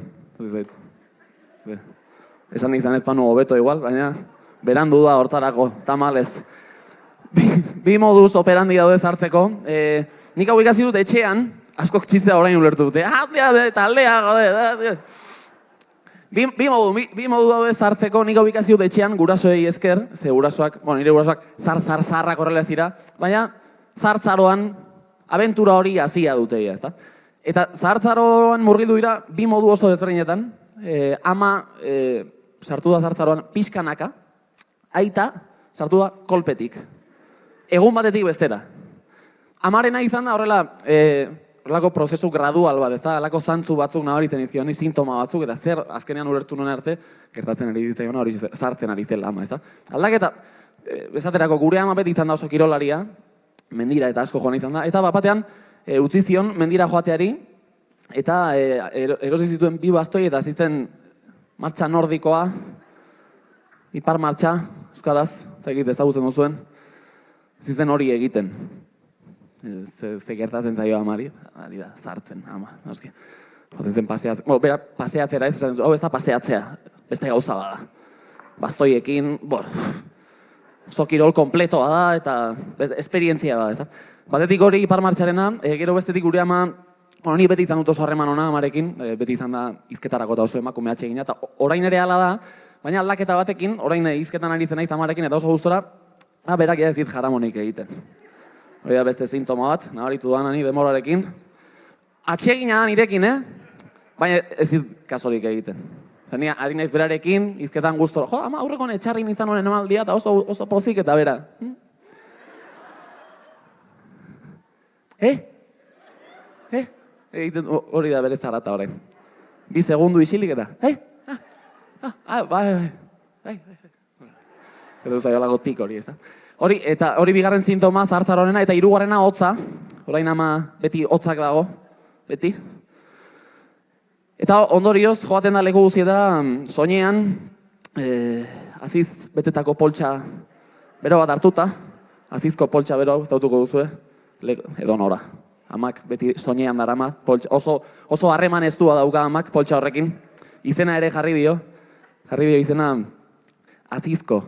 Esan izan ez panu hobeto igual, baina berandu da hortarako, tamalez. 2 moduz operandi daude zahartzeko. Nik hau ikasi dut etxean, askok txistea orain ulertu dute. Taldea, gode. 2 modu daude zahartzeko, nik hau ikasi dut etxean, gurasoei esker, ze gurasoak, nire gurasoak zaharrak horrela zira, baina zahartzaroan abentura hori hasia duteia, ezta? Eta zahartzaroan murgildu dira 2 modu oso desberdinetan. Ama sartu da zahartzaroan pixkanaka, aita sartu da kolpetik. Egun batetik bestera. Amarena izan da horrelako prozesu gradual bat, ezta? Halako zantzu batzuk nabaritzen izkion, sintoma batzuk, eta zer azkenean ulertu nuen arte, gertatzen ari ditzaiona hori zartzen ari zela ama, ezta? Aldaketa, esaterako gure ama beti izan da oso kirolaria, mendira eta asko joan izan da, eta batean utzi zion mendira joateari, eta erosi zituen 2 bastoi eta zitzen martxa nordikoa, ipar martxa, euskaraz, eta egite ezagutzen duzuen, zitzen hori egiten. Ze gertatzen zaio amari, ari da, zartzen, ama, noski. Joten zen paseatzea, bera paseatzera ez, ez da paseatzea, beste gauza bada. Bastoiekin, oso kirol kompletoa da, eta esperientzia da, ez. Batetik hori ipar martxarena, gero bestetik gure ama, ni beti izan dut oso harreman ona amarekin, beti izan da izketarako eta oso emakume atsegina, eta orain ere hala da, baina aldaketa batekin, orain izketan ari zen naiz amarekin, eta oso gustora, berak ez dit jaramonik egiten. Hori da beste sintoma bat, nabaritu doan ani demorarekin. Atsegina da nirekin, baina ez dit kasorik egiten. Ni ari naiz berarekin, izketan gustora, ama aurreko etxarrin izan honen emaldia, eta oso pozik eta bera. Egiten hori da bere zarata orain. 2 segundu isilik eta, bai. Edo zaiolako tik hori, ez da? Hori bigarren sintoma zahartzarorena, eta 3. hotza, orain ama beti hotzak dago, beti. Eta ondorioz, joaten da leku guztietara, soinean, aziz betetako poltsa bero bat hartuta, azizko poltsa bero zautuko duzue, edo nora. Amak beti soinean darama, oso harreman estua dauka amak poltsa horrekin. Izena ere jarri dio izena azizko.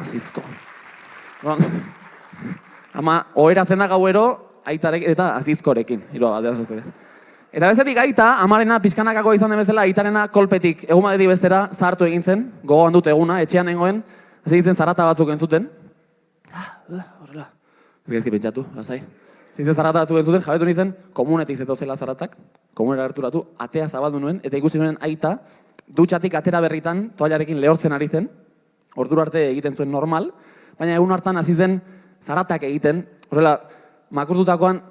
Azizko. Ama, ohera zena gauero, aitarekin eta azizkorekin. Eta bezetik aita, amarena pizkanakako izan den bezala, aitarena kolpetik egun batetik bestera zahartu egin zen, gogoan dut eguna, etxean nengoen, ez egin zarata batzuk entzuten. Horrela. Ez gaizki pentsatu, lasai. Zintzen zarata batzuk entzuten, jabetu nintzen, komunetik zetoz zela zaratak. komunera gerturatu, atea zabaldu nuen, eta ikusi nuen aita, dutxatik atera berritan, toallarekin lehortzen ari zen, ordura arte egiten zuen normal, baina egun hartan hasi zen zaratak egiten, horrela, makurtutakoan,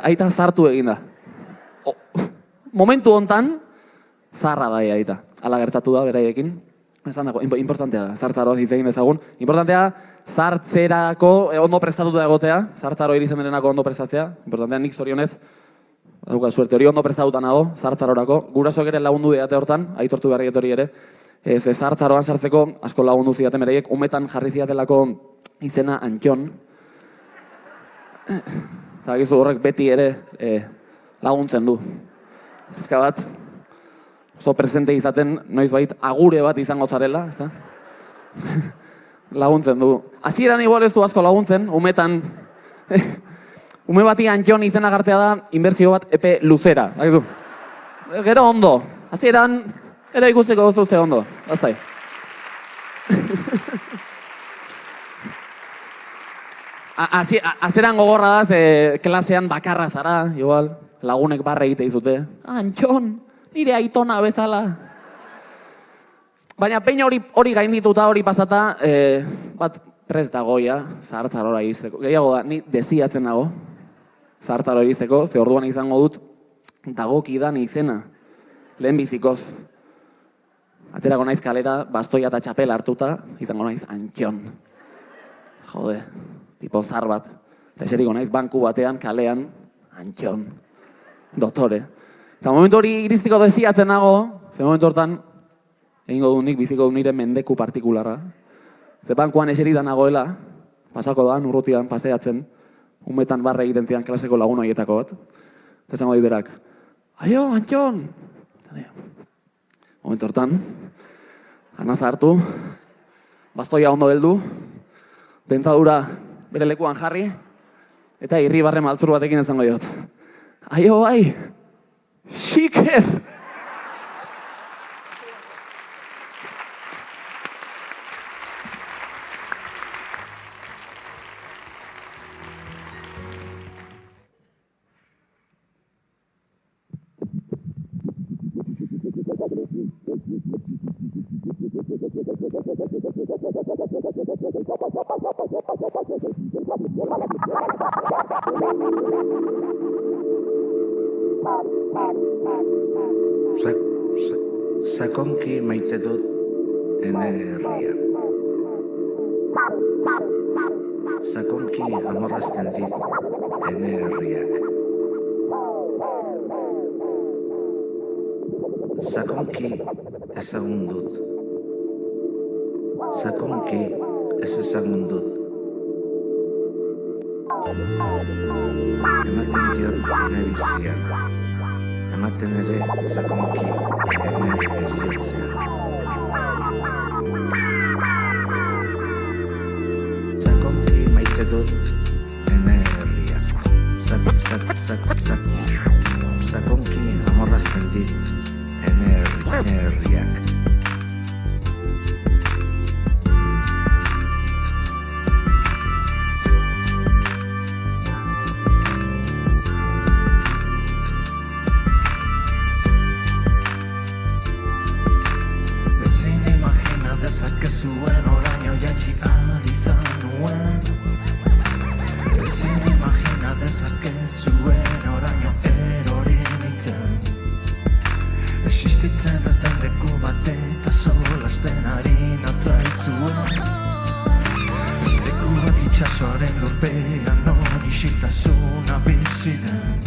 aita zartu eginda. Momentu hontan, zarra da aita. Hala gertatu da, beraiekin. Esan dago, importantea da, zartzaro hitz egin dezagun. Importantea, zartzerako ondo prestatuta egotea, zartzaro irizen derenako ondo prestatzea. Importantea, nik zorionez, dauka suerte hori ondo prestatuta nago, zartzarorako. Gurasoak ere lagundu diate hortan, aitortu behar hori ere. Ze zartzaroan sartzeko, asko lagundu zidaten bereiek, umetan jarri zidatelako izena Antxon. Eta gizu horrek beti ere laguntzen du. Pizka bat, oso presente izaten, noizbait agure bat izango zarela, ezta? Laguntzen du. Hasieran igual ez du asko laguntzen, umetan, ume bati Antxon izena gartea da, inbertsio bat epe luzera. Gero ondo, hasieran, gero ikusteko guztu ze ondo, aztai. Hasieran gogorra da, klasean bakarra zara, igual, lagunek barre egite dizute. Antxon, nire aitona bezala. Baina peina hori gaindituta, hori pasata, bat prest dagoia, zahartzarora iristeko. Gehiago da, ni desiatzen dago, zahartzarora iristeko, ze orduan izango dut, dagokidan izena, lehen bizikoz. Aterako naiz kalera, bastoia eta txapela hartuta, izango naiz Antxon. Jode, tipo zar bat. Eta eseriko naiz banku batean, kalean, Antxon. Doktore. Eta momentu hori iristiko desiatzen nago, ze momentu hortan, egingo du nik, biziko du nire mendeku partikularra. Ze bankuan eserita nagoela, pasako da, urrutian, paseatzen, umetan barre egiten zidan klaseko lagun horietako bat. Eta esango berak, aio, Antxon! Momentu hortan, anaza hartu, bastoia ondo heldu, dentadura bere lekuan jarri, eta irribarre maltzur batekin esango diot. Aio, bai, xikez! Sakonki maite dut ene herria. Sakonki amorrazten dit ene herriak. Sakonki ezagun dut. Sakonki ez ezagun dut. Ematen diot ene bizia. Ematen ere sakonki ene eriotzea. Sakonki maite dut ene herria. Sakonki amorrazten dit ene herriak. Zuen oraino jaitsi izan nuen. Ezin imagina dezakezuen oraino erori nintzen. Existitzen ez den leku bat eta solasten ari natzaizuen. Ez leku bat itxasoaren lurpean non isiltasuna biziren.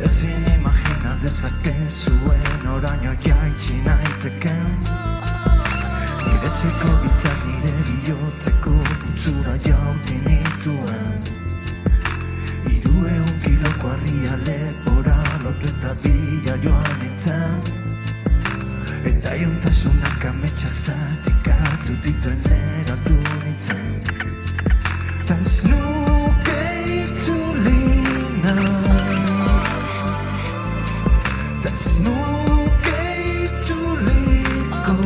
Ezin imagina dezakezuen oraino jaitsi naiteken. Niretzeko gitzak nire bihotzeko putzura jauti nituen. 300 kiloko harria lepora lotu eta bila joan nintzen. Eta iontasunak ametsak zatikatu dituen eratu nintzen. Ta ez nuke itzuli nahi. Ta ez nuke itzuliko.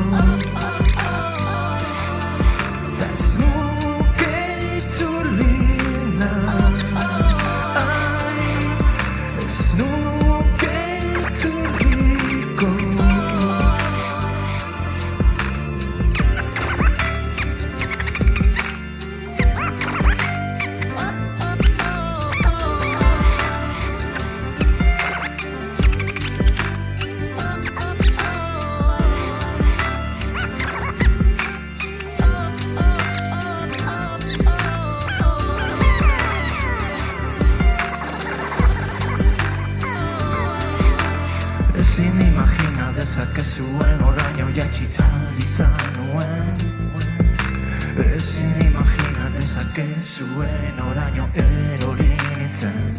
zuen oraino erori nintzen.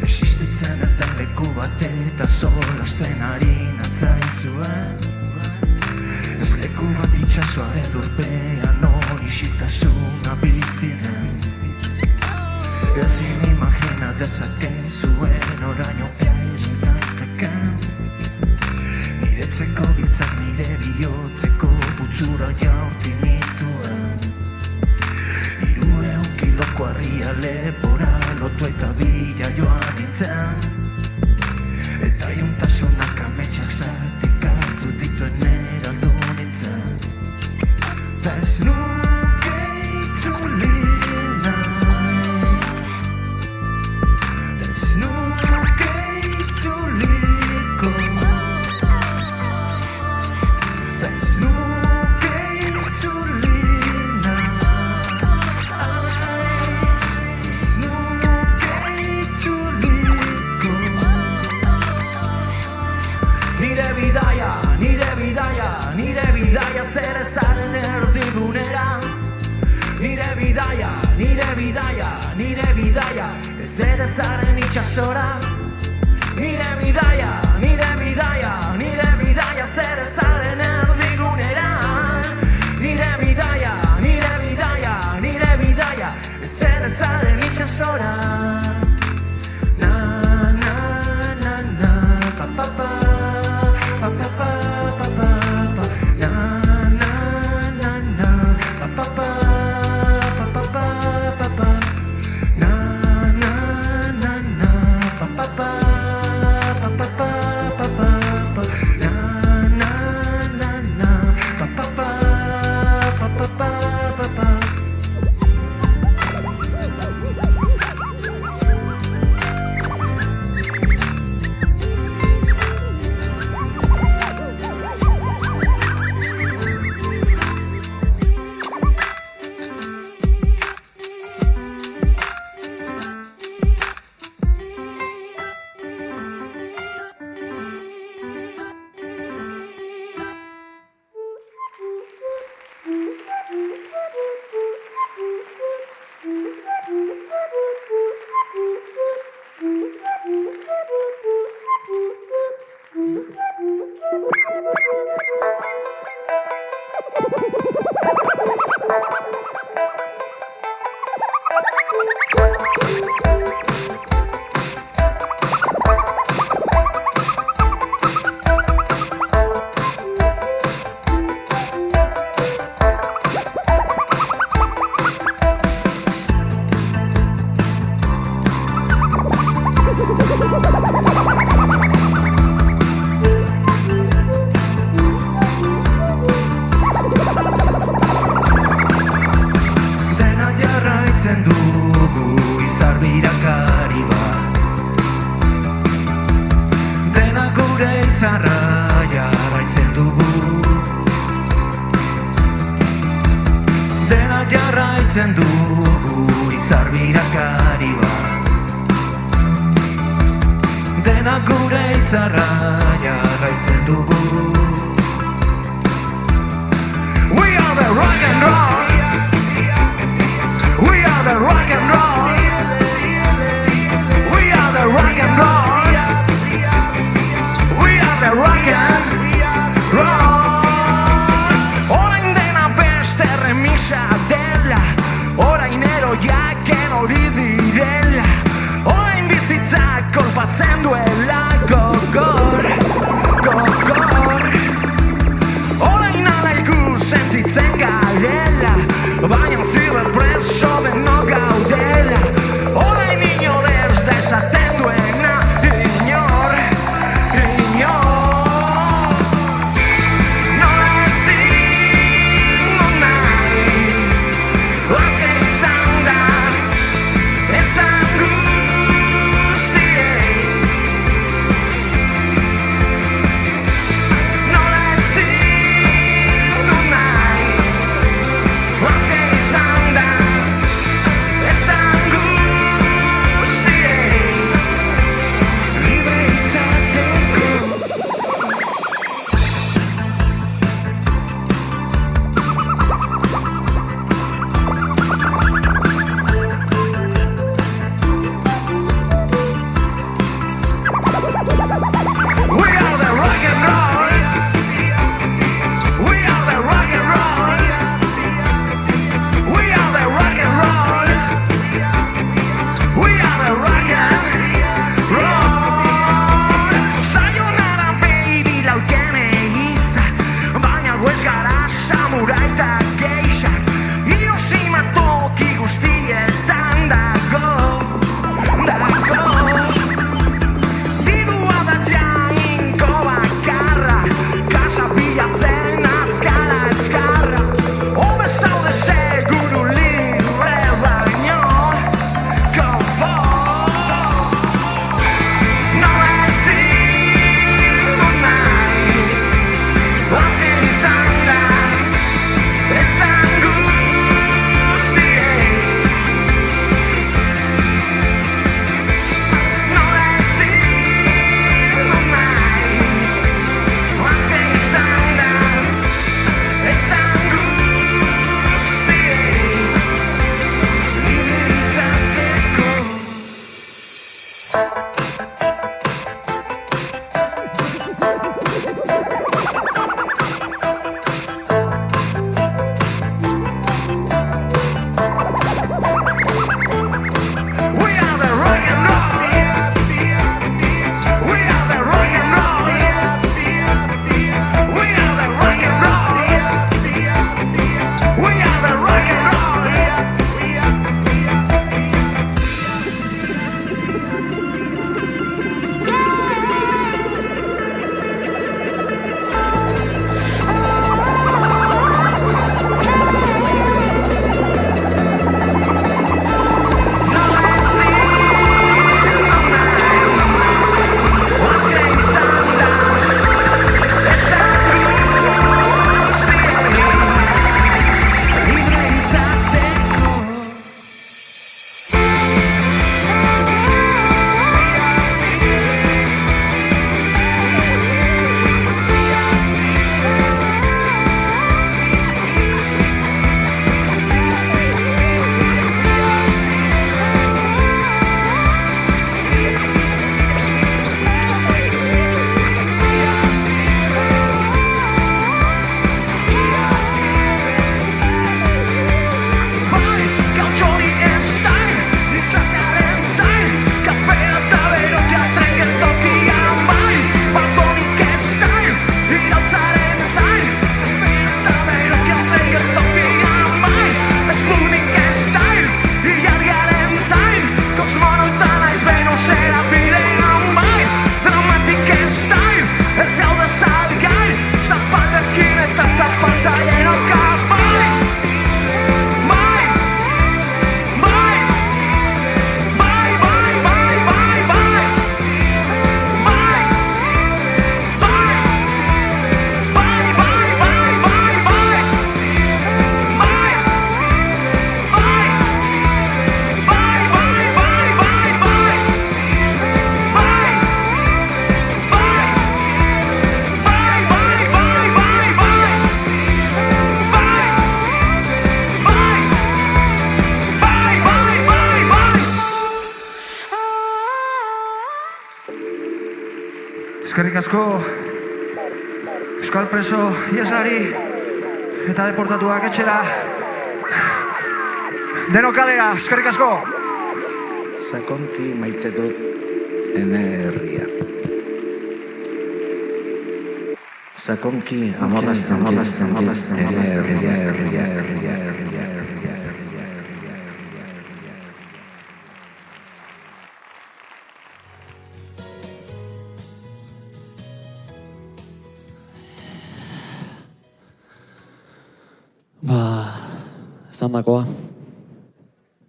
Existitzen ez den leku bat eta solasten ari natzaizuen. Ez leku bat itxasoaren lurpean hori isiltasuna bizi den. Ezin imagina dezaken zuen oraino eri naiteken. Niretzeko bitzak nire bihotzeko putzura jaurti nituen. 300 kiloko harria lepora lotu eta bila joan nintzen. Eta iuntasunak ametsak zatikatu dituen eraldu nintzen. Ta ez nuke itzuli nahi, ta ez nuke itzuliko, ta ez nuke itzuli nahi, ez nuke itzuliko. Nire bidaia zer ezaren erdigunera. Nire bidaia zer ezaren itxasora. Nire bidaia zer ezaren erdigunera. Nire bidaia zer ezaren itxasora. Na na na na pa pa pa pa pa pa pa pa pa. Na na na na pa pa pa pa pa pa pa pa. Na na na na pa pa pa pa pa pa pa pa pa. Na na na na pa pa pa pa pa pa pa pa. Jarraitzen dugu izar birakari bat. Dena gure izarra jarraitzen dugu. We are the rock and roll. We are the rock and roll. We are the rock and roll. We are the rock and roll. Orain dena beste remisa dela, orain eroiaken hori direla, orain bizitzak kolpatzen duela gogor, gogor. Orain alaigu sentitzen garela, baina zirre preso beno gaude. Eskerrik asko Euskal preso iheslari eta deportatuak etxera. Denok kalera, eskerrik asko! Sakonki maite dut ene herria. Sakonki amorrazten ene herria. Esan dakoa.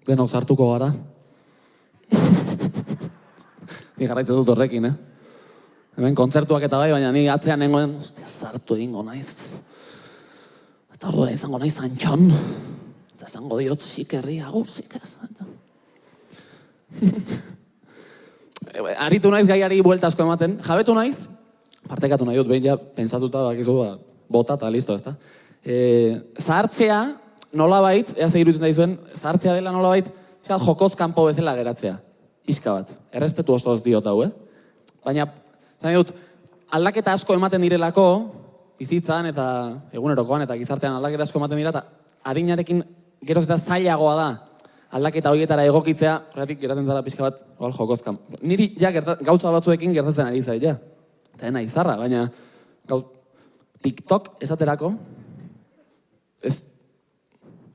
Denok zartuko gara. Ni jarraitzen dut horrekin, Hemen kontzertuak eta bai, baina ni atzean nengoen, ostia, zartu egingo naiz. Eta orduan izango naiz antxon. Eta esango diot, sikerri, agur, siker. Aritu naiz gaiari buelta asko ematen. Jabetu naiz, partekatu nahi dut, behin ja, pentsatuta bakizu, bota eta listo, ezta. Zahartzea, nolabait, ea ze iruditzen daizuen, zahartzea dela nolabait, jokoz kanpo bezala geratzea. Pixka bat. Errespetu oso diot hau, Baina, nahi dut, aldaketa asko ematen direlako, bizitzan eta egunerokoan eta gizartean aldaketa asko ematen dira, eta adinarekin geroz eta zailagoa da aldaketa horietara egokitzea, horretik geratzen zara pixka bat, jokoz kanpo. Niri ja gauza batzuekin gertatzen ari zait, ja. Eta ena izarra, baina TikTok esaterako,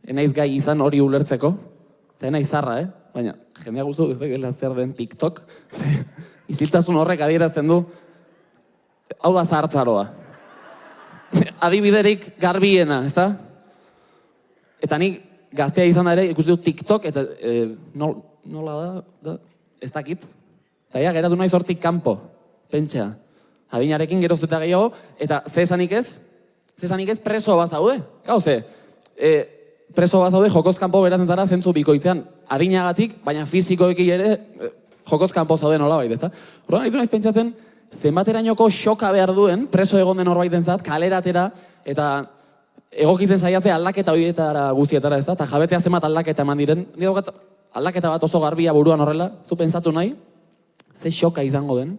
enaiz gai izan hori ulertzeko, eta ena izarra, baina jendea guztu ez da zer den TikTok, iziltasun horrek adierazten du, hau da zahartzaroa. Adibiderik garbiena, ezta? Eta nik gaztea izan da ere ikusi dut TikTok, eta nola da, ez dakit. Eta ja, geratu naiz hortik kanpo, pentsa. Adinarekin geroz eta gehiago, eta zesanik ez preso bat zaude. Gau, preso bat zaude jokoz kanpo geratzen zara zentzu bikoitzean adinagatik, baina fizikoeki ere jokoz kanpo zaude nolabait, ezta? Horrean, ditu naiz pentsatzen, zenbaterainoko xoka behar duen preso egon den horbaitentzat, kaleratera, eta egokitzen saiatzea aldaketa horietara guztietara, ezta? Eta jabetzea zenbat aldaketa eman diren, aldaketa bat oso garbia buruan horrela, zu pentsatu nahi, ze xoka izango den,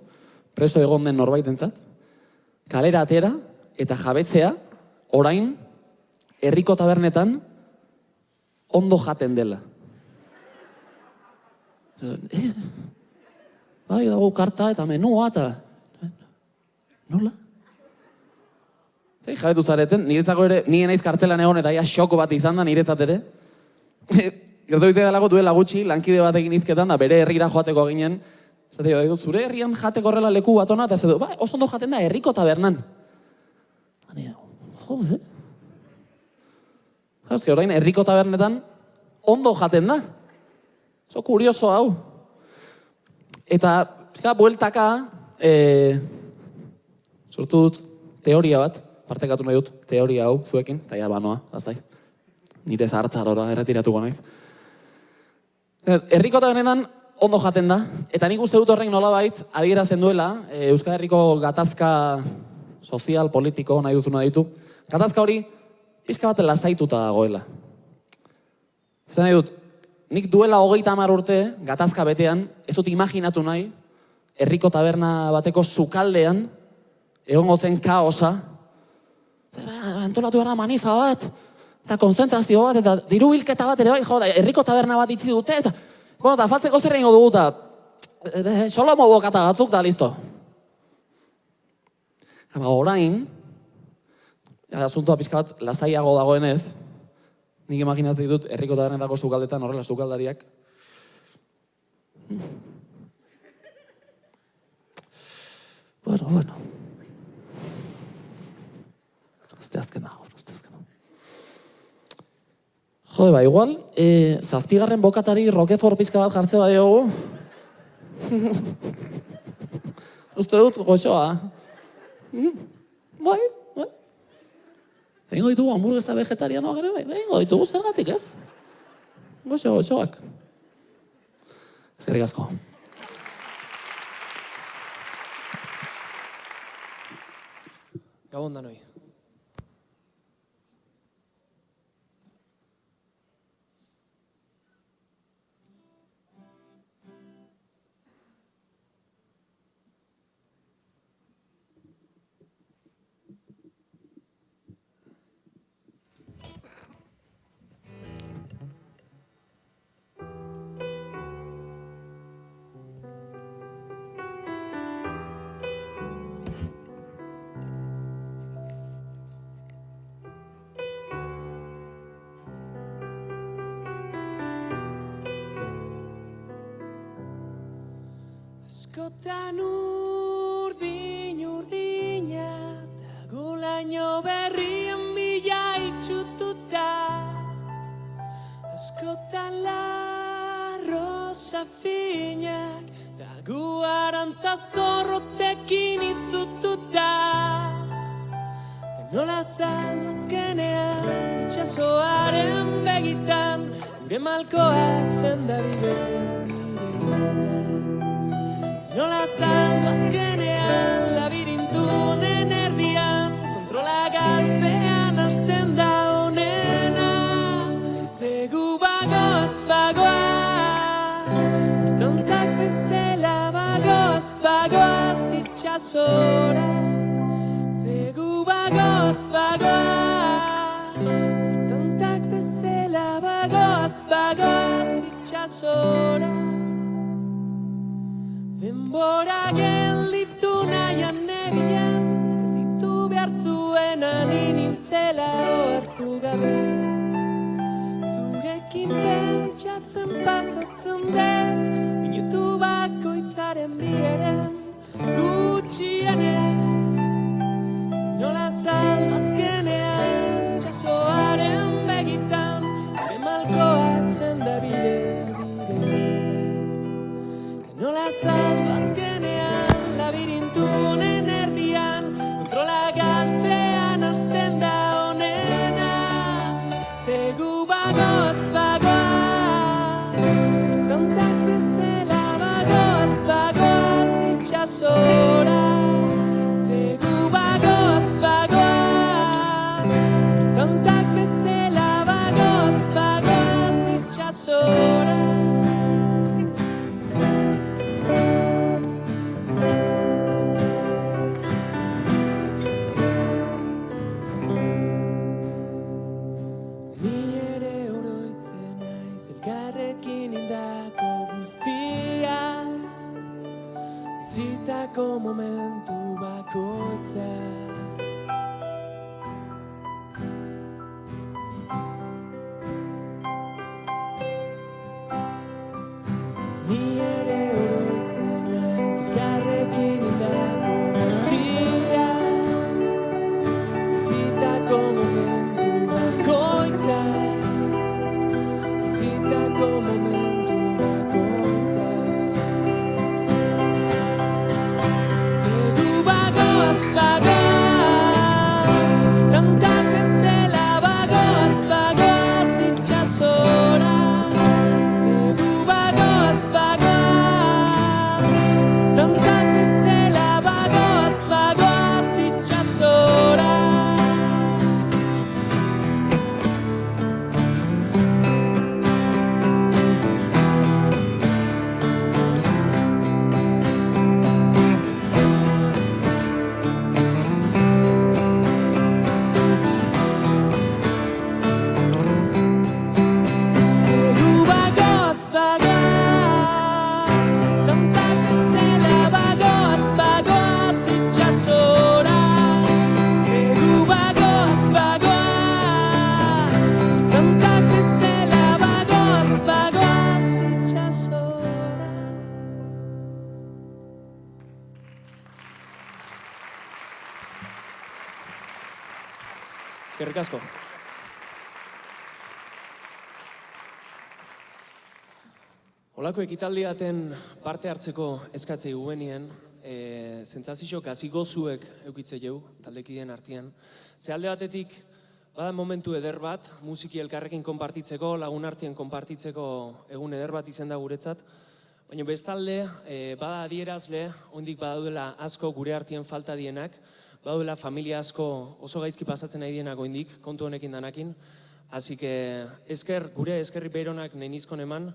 preso egon den norbaitentzat, kalera atera eta jabetzea, orain, herriko tabernetan, ondo jaten dela. Bai, dago karta eta menua eta... Nola? Jabetu zareten, niretzako ere, nire naiz kartelan egon eta ia xoko bat izan da niretzat ere. Gertu ditea delago duela gutxi, lankide batekin izketan da bere herrira joateko ginen. Zatea, zure herrian jateko horrela leku bat ona, eta zatea, oso ondo jaten da herriko tabernan. Jode. Euske, orain, herriko tabernetan ondo jaten da. Oso kurioso hau. Eta, pizka, bueltaka, sortu dut teoria bat, partekatu nahi dut teoria hau zuekin, eta ja banoa, azai. Nire zahartzarora erretiratuko naiz. Herriko tabernetan ondo jaten da, eta nik uste dut horrek nolabait adierazten duela, Euskal Herriko gatazka sozial, politiko, nahi dutuna ditu. Gatazka hori, pizka bat lasaituta dagoela. Zan nahi dut, nik duela 30 urte, gatazka betean, ez dut imaginatu nahi, herriko taberna bateko sukaldean, egongo zen kaosa, antolatu behar da manifa bat, eta konzentrazio bat, eta dirubilketa bat ere bai, herriko taberna bat itxi dute, eta, bueno, eta faltzeko zer egingo dugu, eta solomo bokata batzuk, da listo. Orain, asuntoa pixka bat lasaiago dagoenez, nik imaginatzen ditut herriko tabernetako sukaldetan horrela sukaldariak. Bueno. Azteazkena. Jode, ba, igual, zazpigarren bokatari Roquefort pizka bat jartze badiogu. Uste dut, goxoa. Bai. Egingo ditugu hamburguesa vegetarianoak ere, bai. Egingo ditugu zergatik, ez? Goxoak. Eskerrik asko. Gabon danoi. Askotan urdina Dagulaino berrien bila itxututa Askotan la rosa finak Dagu arantza zorrotzekin izututa Nola zaldu azkenean itxasoaren begitan Gure malkoak sendabide direla Nola zaldu azkenean labirintunen erdian Kontrola galtzean hasten da honena Zegu bagoaz Urtantak bezala bagoaz itxasora Zegu bagoaz Urtantak bezala bagoaz itxasora Denbora gelditu nahian nebian Gelditu behartzuenan inintzela ohartu gabe Zurekin pentsatzen pasatzen dut Minutu bakoitzaren bieren gutxienez Nola zaldu azkenean itxasoaren begitan Gure malkoak sendabide direla Nola zaldu azkenean labirintunen erdian Kontrola galtzean hasten da honena Zegu bagoaz Urtantak bezala bagoaz itxasora Zegu bagoaz Urtantak bezala bagoaz itxasora Bizitako momentu bakoitza Ni ere oroitzen naiz elkarrekin hildako guztia Bizitako momentu bakoitza Bizitako momentu bakoitza Urtantak bezala bagoaz itxasora Zegu bagoaz Urtantak bezala bagoaz itxasora Eskerrik asko. Olako ekitaldiaten parte hartzeko eskatzei gubenien, zentzazixok hasi gozuek eukitze jau, taldekideen artean. Ze alde batetik, bada momentu eder bat, musiki elkarrekin konpartitzeko, lagun artean konpartitzeko egun eder bat izen da guretzat, baina bestalde, bada adierazle, ondik badaudela asko gure artean falta dienak, badaudela familia asko oso gaizki pasatzen nahi dienak oindik, kontu honekin danakin. Así que gure eskerri behironak nahizkon eman,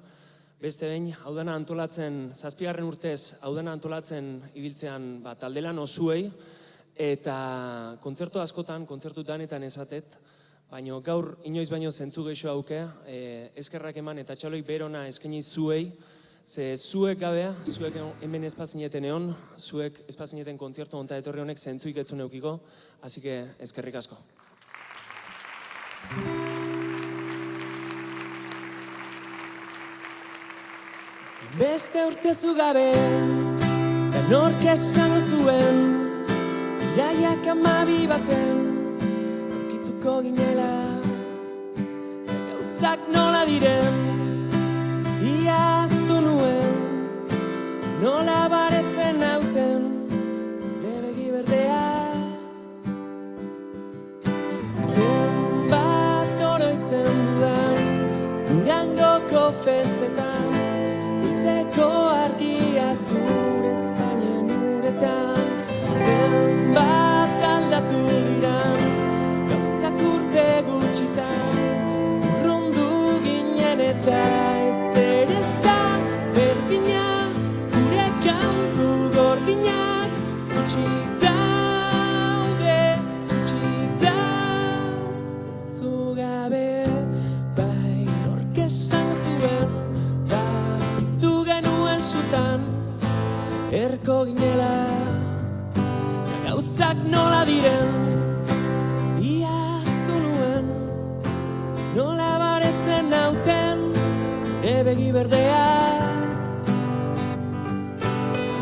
beste behin, hau dena antolatzen, 7. urtez, hau dena antolatzen ibiltzean taldelan osuei, eta kontzertu askotan, kontzertu danetan esatet, baina gaur inoiz baino zentzu geixo hauke, eskerrak eman eta txaloi berona eskaini zuei, ze zuek gabea, zuek hemen espazineten egon, zuek espazineten kontzertu onta etorri honek zentzuik etzun eukiko, así que eskerrik asko. Beste urtezu gabe nork esango zuen, iraiak 12 baten, aurkituko ginela, gauzak nola diren, iaztu nuen, nola baretzen nauten, zure begi berdea. Zenbat oroitzen dudan, Durangoko festetan, goizeko argia zure Espainian uretan. Zenbat aldatu diran, gauzak urte gutxitan, urrundu ginen eta ezer ez da berdina, gure kantu gordinak utxik daude, utxik daude zugabe. Bai, nork esango zuen, piztu genuen sutan, erko ginela, gauzak nola diren, iaztu nuen, nola baretzen nauten, zure begi berdea.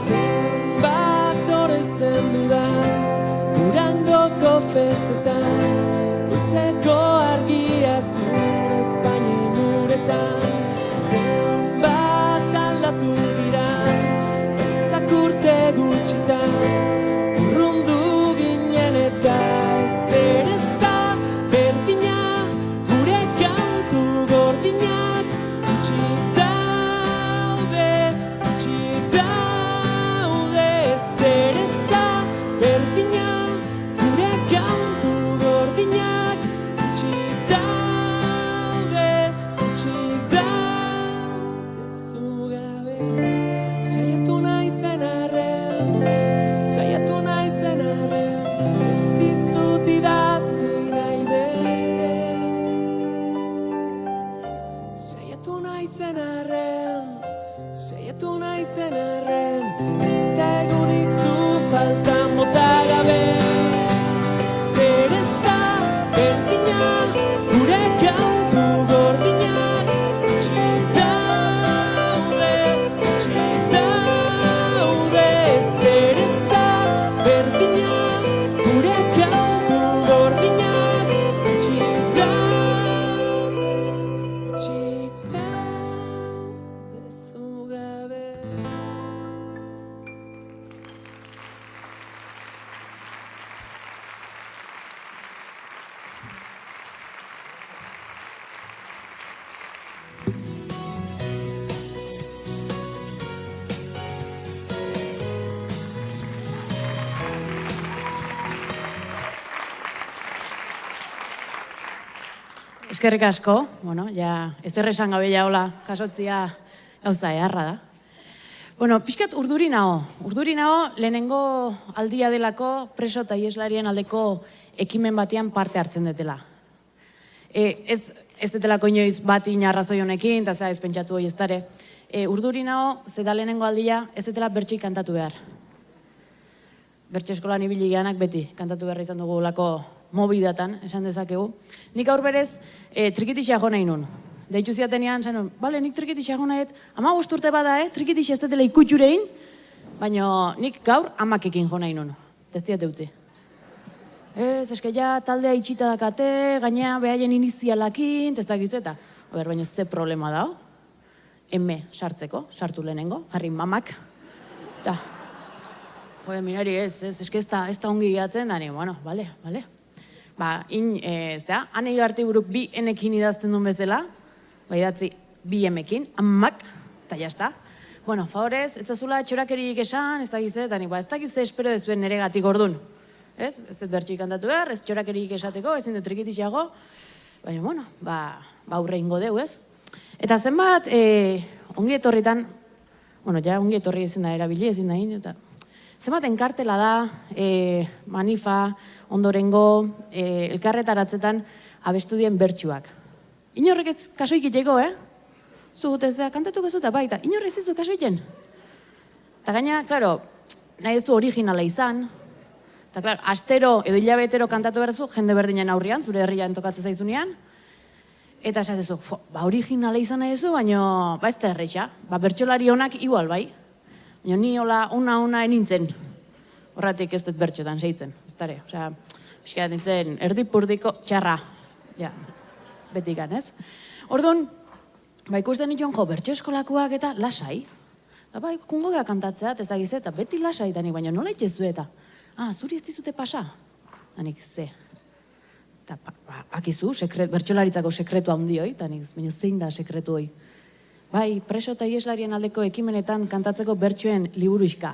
Zenbat oroitzen dudan, Durangoko festetan, goizeko argia zure Espainian uretan. Zenbat aldatu diran, gauzak urte gutxitan, urrundu ginen eta ezer ez da berdina, gure kantu gordinak utxik daude, ezer ez da berdina, gure kantu gordinak utxik daude zugabe. Saiatu naizen arren, ez dizut idatzi nahi beste. Saiatu naizen arren, ez da egunik zu faltan bota gabe. Zer ez da berdina, gure kantu gordinak utxik daude, zer ez da berdina, gure kantu gordinak utxik daude zugabe. Eskerrik asko, bueno, ja, ez esan gabe jaola, jasotzia gauza eharra da. Bueno, pixkat urduri nago lehenengo aldia delako preso eta ieslarien aldeko ekimen batean parte hartzen detela. Ez detelako inoiz bat inarrazoi honekin, eta ez pentsatu hoi ez dare. Urduri nago, zeda lehenengo aldia, ez detela bertxik kantatu behar. Bertxe eskolan ibili geanak beti, kantatu behar izan dugu lako mobidatan, esan dezakegu. Nik aur berez, trikitixea jo nahi nun. Deitu ziatenean, zen nun, bale, nik trikitixea jo nahi, 15 urte bada, trikitixea ez detela ikutxurein, baina nik gaur amakekin jo nahi nun. Testiate utzi. Eske ja taldea itxita dakate, gaina behaien inizialakin, testakizeta. Baina ze problema dao? Eme sartzeko, sartu lehenengo, jarri mamak. Ta, jode, minari eske ez da ongi gehatzen, dani, bueno, bale. Hanei garti buruk bi enekin idazten duen bezala, idatzi bi emekin, amak, eta jazta. Bueno, favorez, ez zazula txorakerik esan, ez dakizet, ez dakizet espero dezuen nire gatik ordun. Ez dut bertxik kantatu behar, ez txorakerik esateko, ezin dut trikitixeago, baina, bueno, aurre ingo deu, ez? Eta zenbat, ongi etorritan, ongi etorri ezin da erabili, ezin da hin, eta zenbat enkartela da, manifa, ondorengo, elkarretaratzetan abestudien bertsuak. Inorrek ez kasoik itxeko, Zugutezea, kantatuko zuta, baita, inorrek ez zu kasoiken. Eta gaina, klaro, nahi ez du originala izan, eta klaro, astero edo hilabetero kantatu behar zu, jende berdinen aurrian, zure herrian tokatzen zaizunean, eta esatezu, originala izan nahi zu, baina, ez da erreixa, bertsolari honak igual, bai. Baina ni hola una enintzen. Horratik ez dut bertxotan seitzen, ez dara. Osea, pixka nintzen erdipurdiko txarra. Ja, betikan, ez? Orduan, ikusten nituen bertxo eskolakoak eta lasai. Bai, kungo geha kantatzea, ezagiz eta beti lasai danik, baina nola itezu eta. Zuri ez dizute pasa? Danik, ze. Eta, akizu, bertxolaritzako sekretu handioi, danik, baina zein da sekretu hoi. Bai, preso eta ieslarien aldeko ekimenetan kantatzeko bertxoen liburuixka.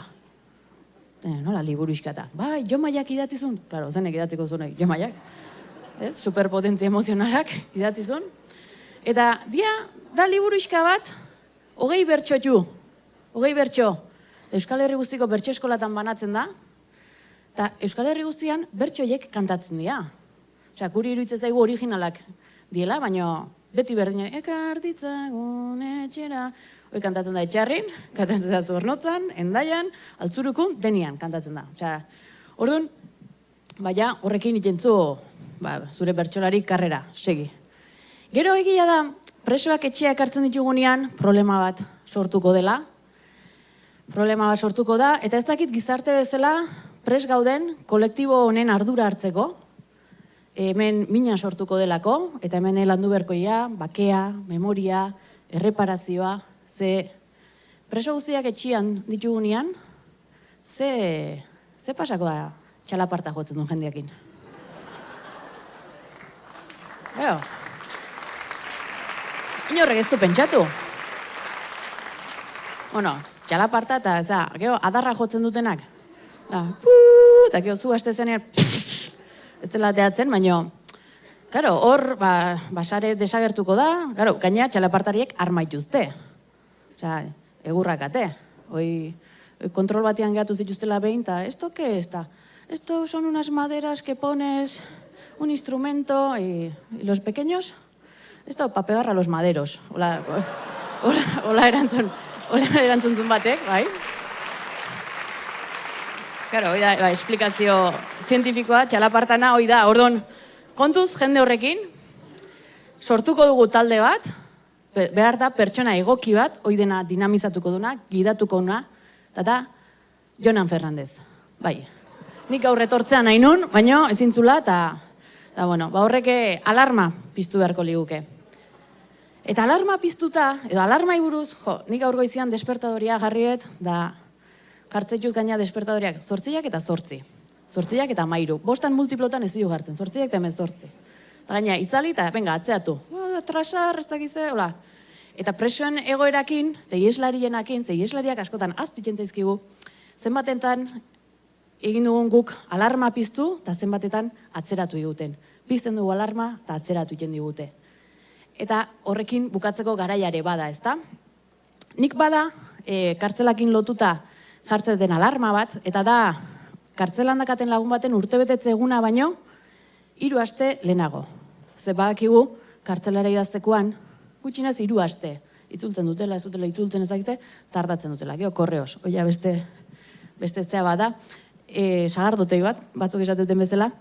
Nola liburuixka eta? Bai, Jomaiak idatzizun. Claro, zenek idatziko zuen, Jomaiak. Ez, superpotentzia emozionalak idatzizun. Eta, da liburuixka bat, 20 bertxotu. 20 bertxo. Euskal Herri guztiko bertxo eskolatan banatzen da. Eta Euskal Herri guztian bertxoiek kantatzen dira. Osea, guri iruditzen zaigu originalak diela, baina beti berdina, ekar ditzagun etxera. Hoi kantatzen da Etxarrin, kantatzen da Zornotzan, Endaian, Altzurukun, denian kantatzen da. Osea, orduan, baina horrekin itentzu zure bertsolari karrera, segi. Gero egia da, presoak etxea ekartzen ditugunean, problema bat sortuko dela. Problema bat sortuko da, eta ez dakit gizarte bezala pres gauden kolektibo honen ardura hartzeko. Hemen mina sortuko delako, eta hemen landu berkoia, bakea, memoria, erreparazioa, ze preso guztiak etxian ditugunean, ze pasako da txalaparta jotzen duen jendeakin. Gero, inorrek ez du pentsatu. Bueno, txalaparta eta, gero, adarra jotzen dutenak. Eta gero, zu haste zenean, ez dela teatzen, baina, karo, hor, basare desagertuko da, karo, gaina txalapartariek armaituzte. Osea, egurrakate. Hoi, kontrol batean gehatu zituztela behin, eta, ¿esto qué es? Esto son unas maderas que pones un instrumento y los pequeños, esto pa pegar a los maderos. Hola erantzun zun batek, bai? Karo, hoi da, esplikazio zientifikoa, txalapartana, hoi da, ordon, kontuz jende horrekin, sortuko dugu talde bat, behar da pertsona egoki bat, hoi dena dinamizatuko duna, gidatuko duna, eta da, Jonan Fernandez, bai. Nik gaur etortzean nahi nun, baina ezin zula, eta bueno, horreke alarma piztu beharko liguke. Eta alarma piztuta, edo alarmai buruz, nik gaur goizian despertadoria jarriet, da jartzetut gaina despertadoriak 8 eta 8. 8 eta 13. Bostan multiplotan ez dio gartzen, 8 eta 18. Eta gaina, itzali eta, venga, atzeatu. Trasar, ez dakize, hola. Eta presoen egoerakin, eta ieslarienakin, ze ieslariak askotan aztu itxentzaizkigu, zenbatetan egin dugun guk alarma piztu, eta zenbatetan atzeratu diguten. Pizten dugu alarma, eta atzeratu iten digute. Eta horrekin bukatzeko garaiare bada, ezta? Nik bada, kartzelakin lotuta jartzen alarma bat, eta da, kartzelan dakaten lagun baten urtebetetze eguna baino, 3 aste lehenago. Ze badakigu, kartzelara idaztekoan, gutxinez 3 aste. Itzultzen dutela, ez dutela itzultzen ezagitze, tardatzen dutela. Gero, korreos, oia beste etzea bada, sagardotei bat, batzuk esatu duten bezala,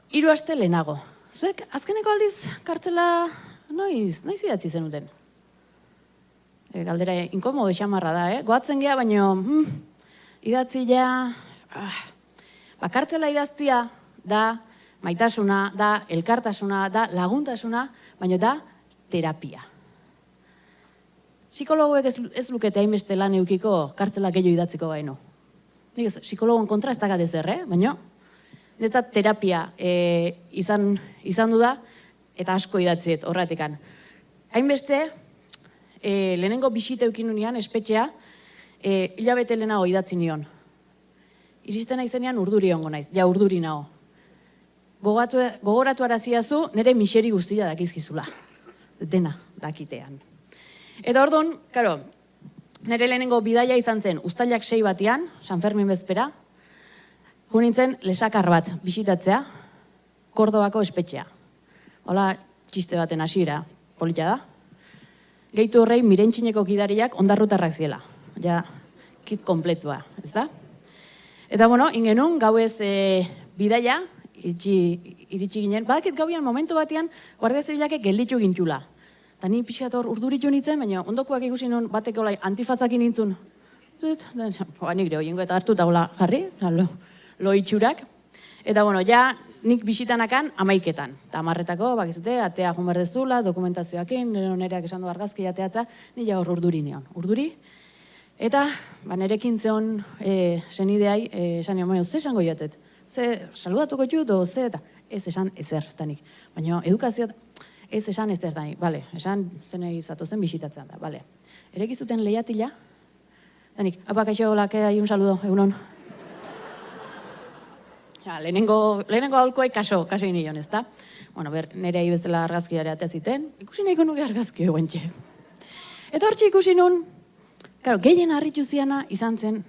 3 aste lehenago. Zuek, azkeneko aldiz kartzela noiz idatzi zenuten? Galdera inkomodo xamarra da, goatzen geha, baino idatzi ja... Kartzela idaztia da maitasuna, da elkartasuna, da laguntasuna, baino da terapia. Psikologoek ez lukete hainbeste lan eukiko kartzela gehiago idatziko baino. Nik ez, psikologon kontra ez dakat ezer, baino, netzat terapia izan du da, eta asko idatziet horretikan. Hainbeste, lehenengo bisite eukin unian, espetxea, hilabete lehenago idatzi nion. Iristen naizenean urduri ongo naiz, ja urduri nago. Gogoratu araziazu, nire miseri guztia dakizkizula. Dena dakitean. Eta orduan, karo, nire lehenengo bidaia izan zen, uztailak 6 batian, San Fermin bezpera, junintzen lesakar bat bisitatzea, Kordobako espetxea. Hola, txiste baten hasiera, polita da. Gehitu horrei mirentxineko gidariak ondarrutarrak ziela. Ja, kit kompletua, ez da? Eta, bueno, ingenun, gauez bidaia, iritsi ginen, badakit gauian momentu batean, guardia zibilake gelditu gintula. Eta ni pixkat hor urduritu nintzen, baina ondokoak ikusi non batek olai antifazakin nintzun Nik ere oiengo eta hartu taula jarri, lo itxurak. Eta bueno, ja nik bisitanakan 11etan. Eta 10etako, bakizute, atea joan berdezula, dokumentazioakin, nereak esan du argazki ateatza, ni ja hor urduri neon. Urduri. Eta, nerekin zeon senideai, esan nion, ze esango joatet? Ze saludatuko jut, o ze, eta ez esan ezer, tanik. Baina edukazio, ez esan ezer, tanik. Bale, esan zenei zatozen bisitatzean da, bale. Erekizuten lehiatila, tanik, apa, kaixo, lakea, un saludo, egunon. Ja, lehenengo aholkoai kaso inion, ez da? Bueno, nire bezala argazkiare ateaziten, ikusi nahiko nuke argazki eguen txe. Eta hortxe ikusi nun, gehien harritu ziana izan zen,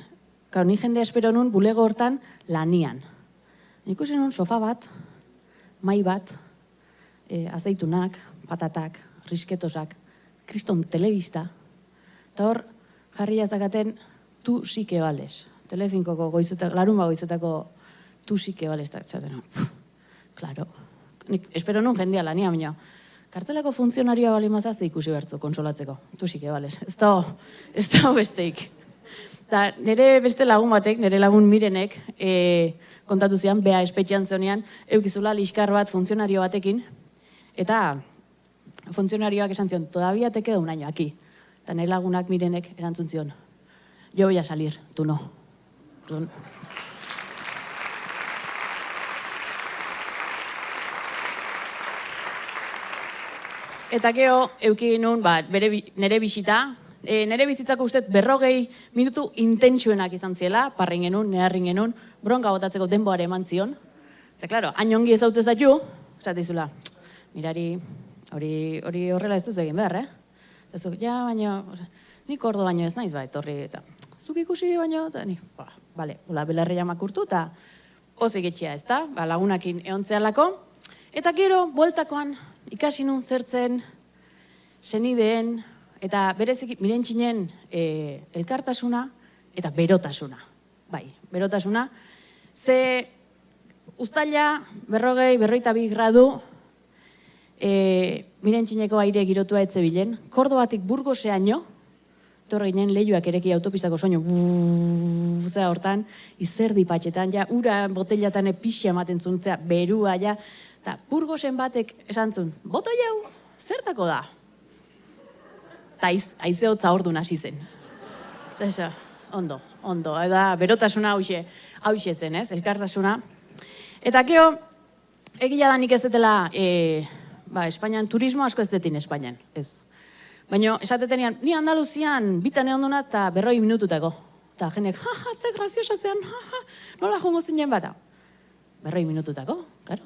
ni jende espero nun bulego hortan lanian. Ikusi nun sofa bat, mai bat, azeitunak, patatak, risketosak, kriston telebista, eta hor jarri jazakaten tu sike bales. Telezinkoko larunba goizetako tu sike bales, eta txaten, klaro. Espero nun jendia lania, baina kartzelako funtzionarioa bali mazazte ikusi bertzu konsolatzeko. Tu sike bales. Ez da besteik. Eta nire beste lagun batek, nire lagun Mirenek, kontatu zian, bea espetxean zeonean, eukizula liskar bat funtzionario batekin, eta funtzionarioak esan zion, todavía te queda un año aquí. Eta nire lagunak Mirenek erantzun zion, yo voy a salir, tu no. Eta geho, euki nun, nire bisita, nire bizitzako uste 40 minutu intentsuenak izan ziela, parrin genuen, neharrin genuen, bronka botatzeko denboare eman zion. Eta, klaro, hain ongi ezautzez datu, esatizula, mirari, hori horrela ez duzu egin behar, Eta zuk, ja, baina, nik ordo baino ez naiz, etorri, eta zuk ikusi baino, eta nik, bale, belarri makurtu, eta ozik etxea, ez da, lagunakin eontzealako. Eta gero, bueltakoan, ikasi nun zertzen, senideen, eta bereziki mirentxinen elkartasuna eta berotasuna. Bai, berotasuna. Ze uztaila 42 gradu mirentxineko aire girotua etzebilen, Kordobatik Burgoseaino, torre ginen lehiuak ereki autopistako soinu, zera hortan, izerdi patxetan, ja, ura botellatan epixia ematen zuntzea, berua, ja, eta Burgosen batek esan zuen, bota jau, zertako da? Eta aizeotza ordu hasi zen. Eta eso, ondo, eta berotasuna hauxe zen, ez, elkartasuna. Eta geho, egia da nik ez detela, Espainian, turismo asko ez detin Espainian, ez. Baina, esatetenean, ni Andaluzian bitan egon duna eta 40 minututako. Eta jendeak, ze graziosa zean, nola jongo zinen bata. 40 minututako, karo.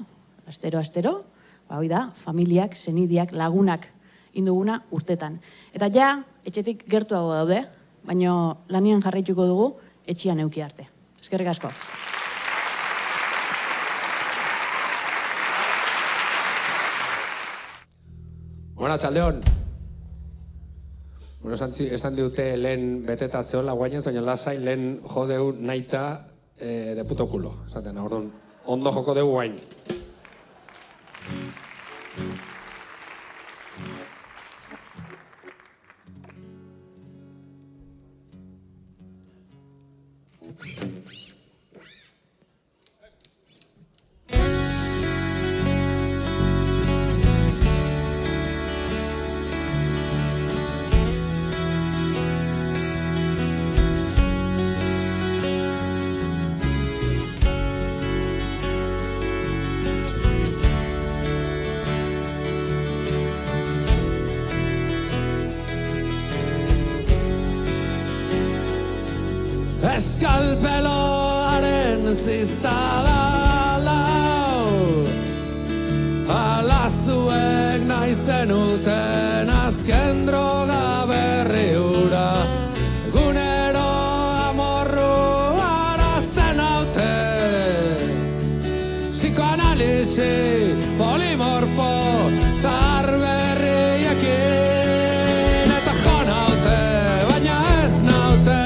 Astero, hoi da, familiak, senidiak, lagunak induguna urtetan. Eta ja, etxetik gertuago daude, baina lanian jarraituko dugu, etxian euki arte. Eskerrik asko. Buenas, Txaldeon. Esan diute lehen beteta zehola guainez, baina lasai lehen jodeu naita de puto culo. Esaten, orduan, ondo joko dugu guain. Eskalpeloaren ziztada lau, ala zuek nahi zenuten azken droga berri hura, gunero amorru arazten haute, psikoanalisi polimorfo zahar berriekin, eta jo naute, baina ez naute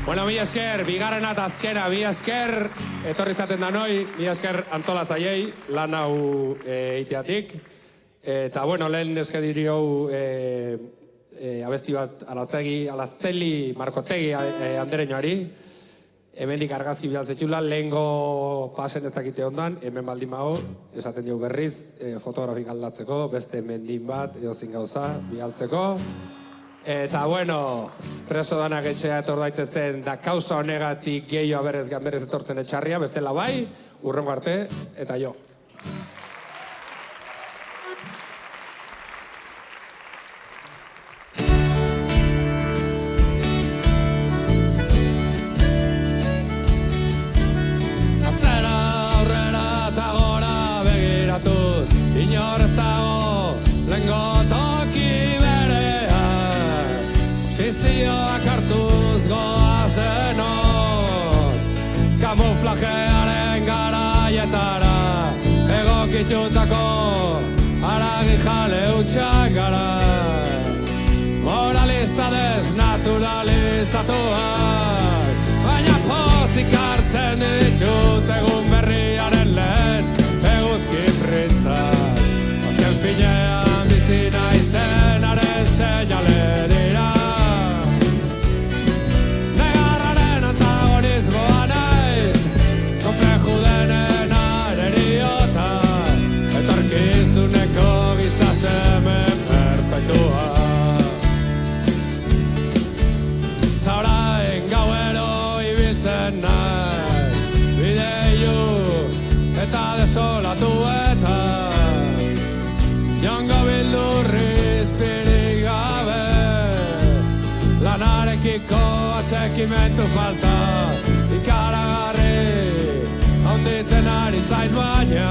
Bueno, mi esker, bigarrena eta azkena, mi esker, etorri zaten da noi, mi esker antolatzaiei, lan hau eiteatik. Eta, bueno, lehen eske diriou abesti bat Alazteli Markotegi andereñoari. Hemendik argazki bidaltzetxula, lehengo pasen ez dakite ondan, hemen baldin mago, esaten dugu berriz, fotografik aldatzeko, beste mendin bat, edozin gauza, bidaltzeko. Eta, bueno, preso danak etxea etor daitezen, da kausa honegatik gehioa berez etortzen etxarria, bestela bai, urrengo arte, eta jo. Atzera, aurrera eta gora begiratuz, inor ez dago, lehengo toki posizioak hartuz goaz denok, kamuflajearen garaietara, egokitutako haragi jale hutsak gara. Moralista desnaturalizatuak, baina pozik hartzen ditut egun berriaren lehen eguzki printzak. Azken finean bizi naizenaren seinale dira. Antagonismoa naiz, kompleju denenaren eriota, etorkizuneko gizaseme perfektua. Ta orain gauero ibiltzen nahi, bideiu eta desolatuetan, jongo bildurriz pirik gabe, lanarekiko atxekimentu falta, ikaragarri handitzen ari zait baina,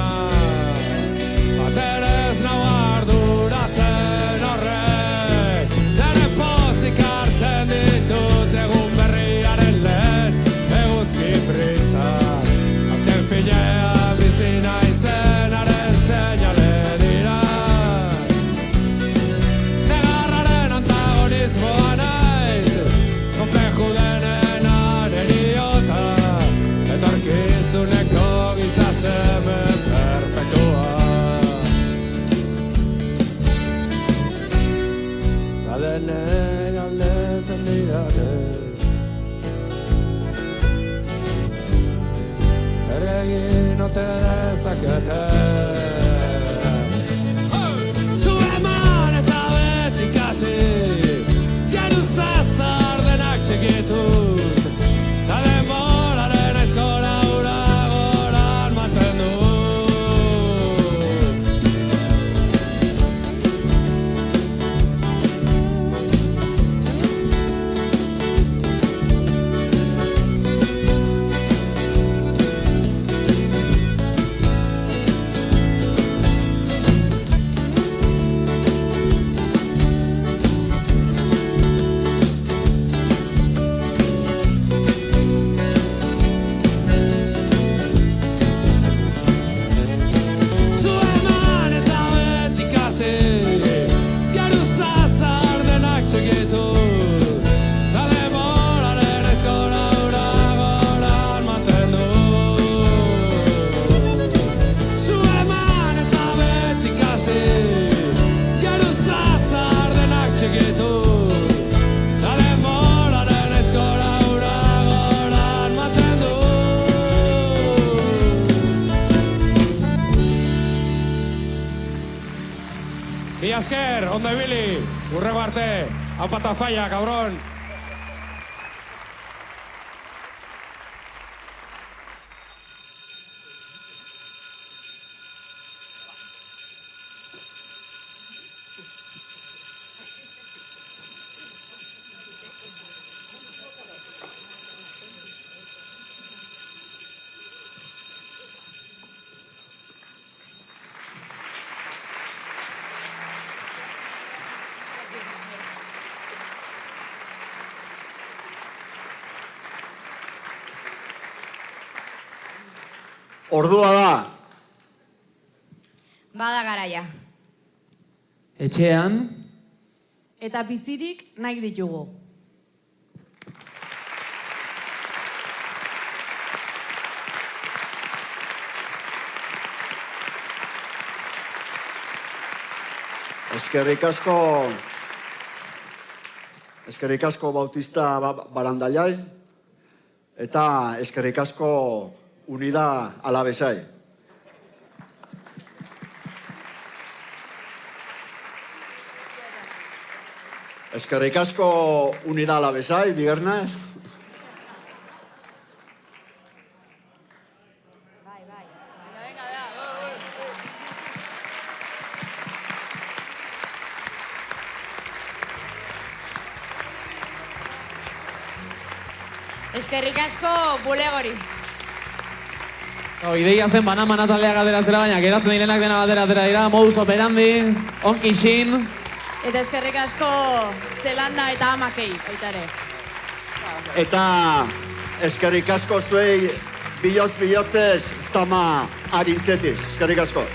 baterez nau arduratzen horrek, dene pozik hartzen ditut egun berriaren lehen eguzki printzak. Azken finean bizi naizenaren seinale dira. Negarraren antagonismoa naiz, kompleju denenan eriota, etorkizuneko gizaseme perfektua. Da denek galdetzen didate, zer egin ote dezakete. Zu eman eta beti kasi, geruza zardenak txikituz, da denboraren aizkora ura goran mantendu. Mila esker, ondo ibili, urrego arte, hau pata falla, cabrón. Ordua da. Bada garaia. Etxean, Eta bizirik nahi ditugu. Eskerrik asko Bautista Barandallai, eta eskerrik asko Unida Alabesai. Eskerrik asko Unida Alabesai, Bigarnez. Eskerrik asko bulegori. Ideia zen bana taldeak ateratzera, baina geratzen direnak dena batera dira, modus operandi, onki xin. Eta eskerrik asko Zelanda eta Amakei, baita ere. Eta eskerrik asko zuei bihotzez zama arintzetiz. Eskerrik asko.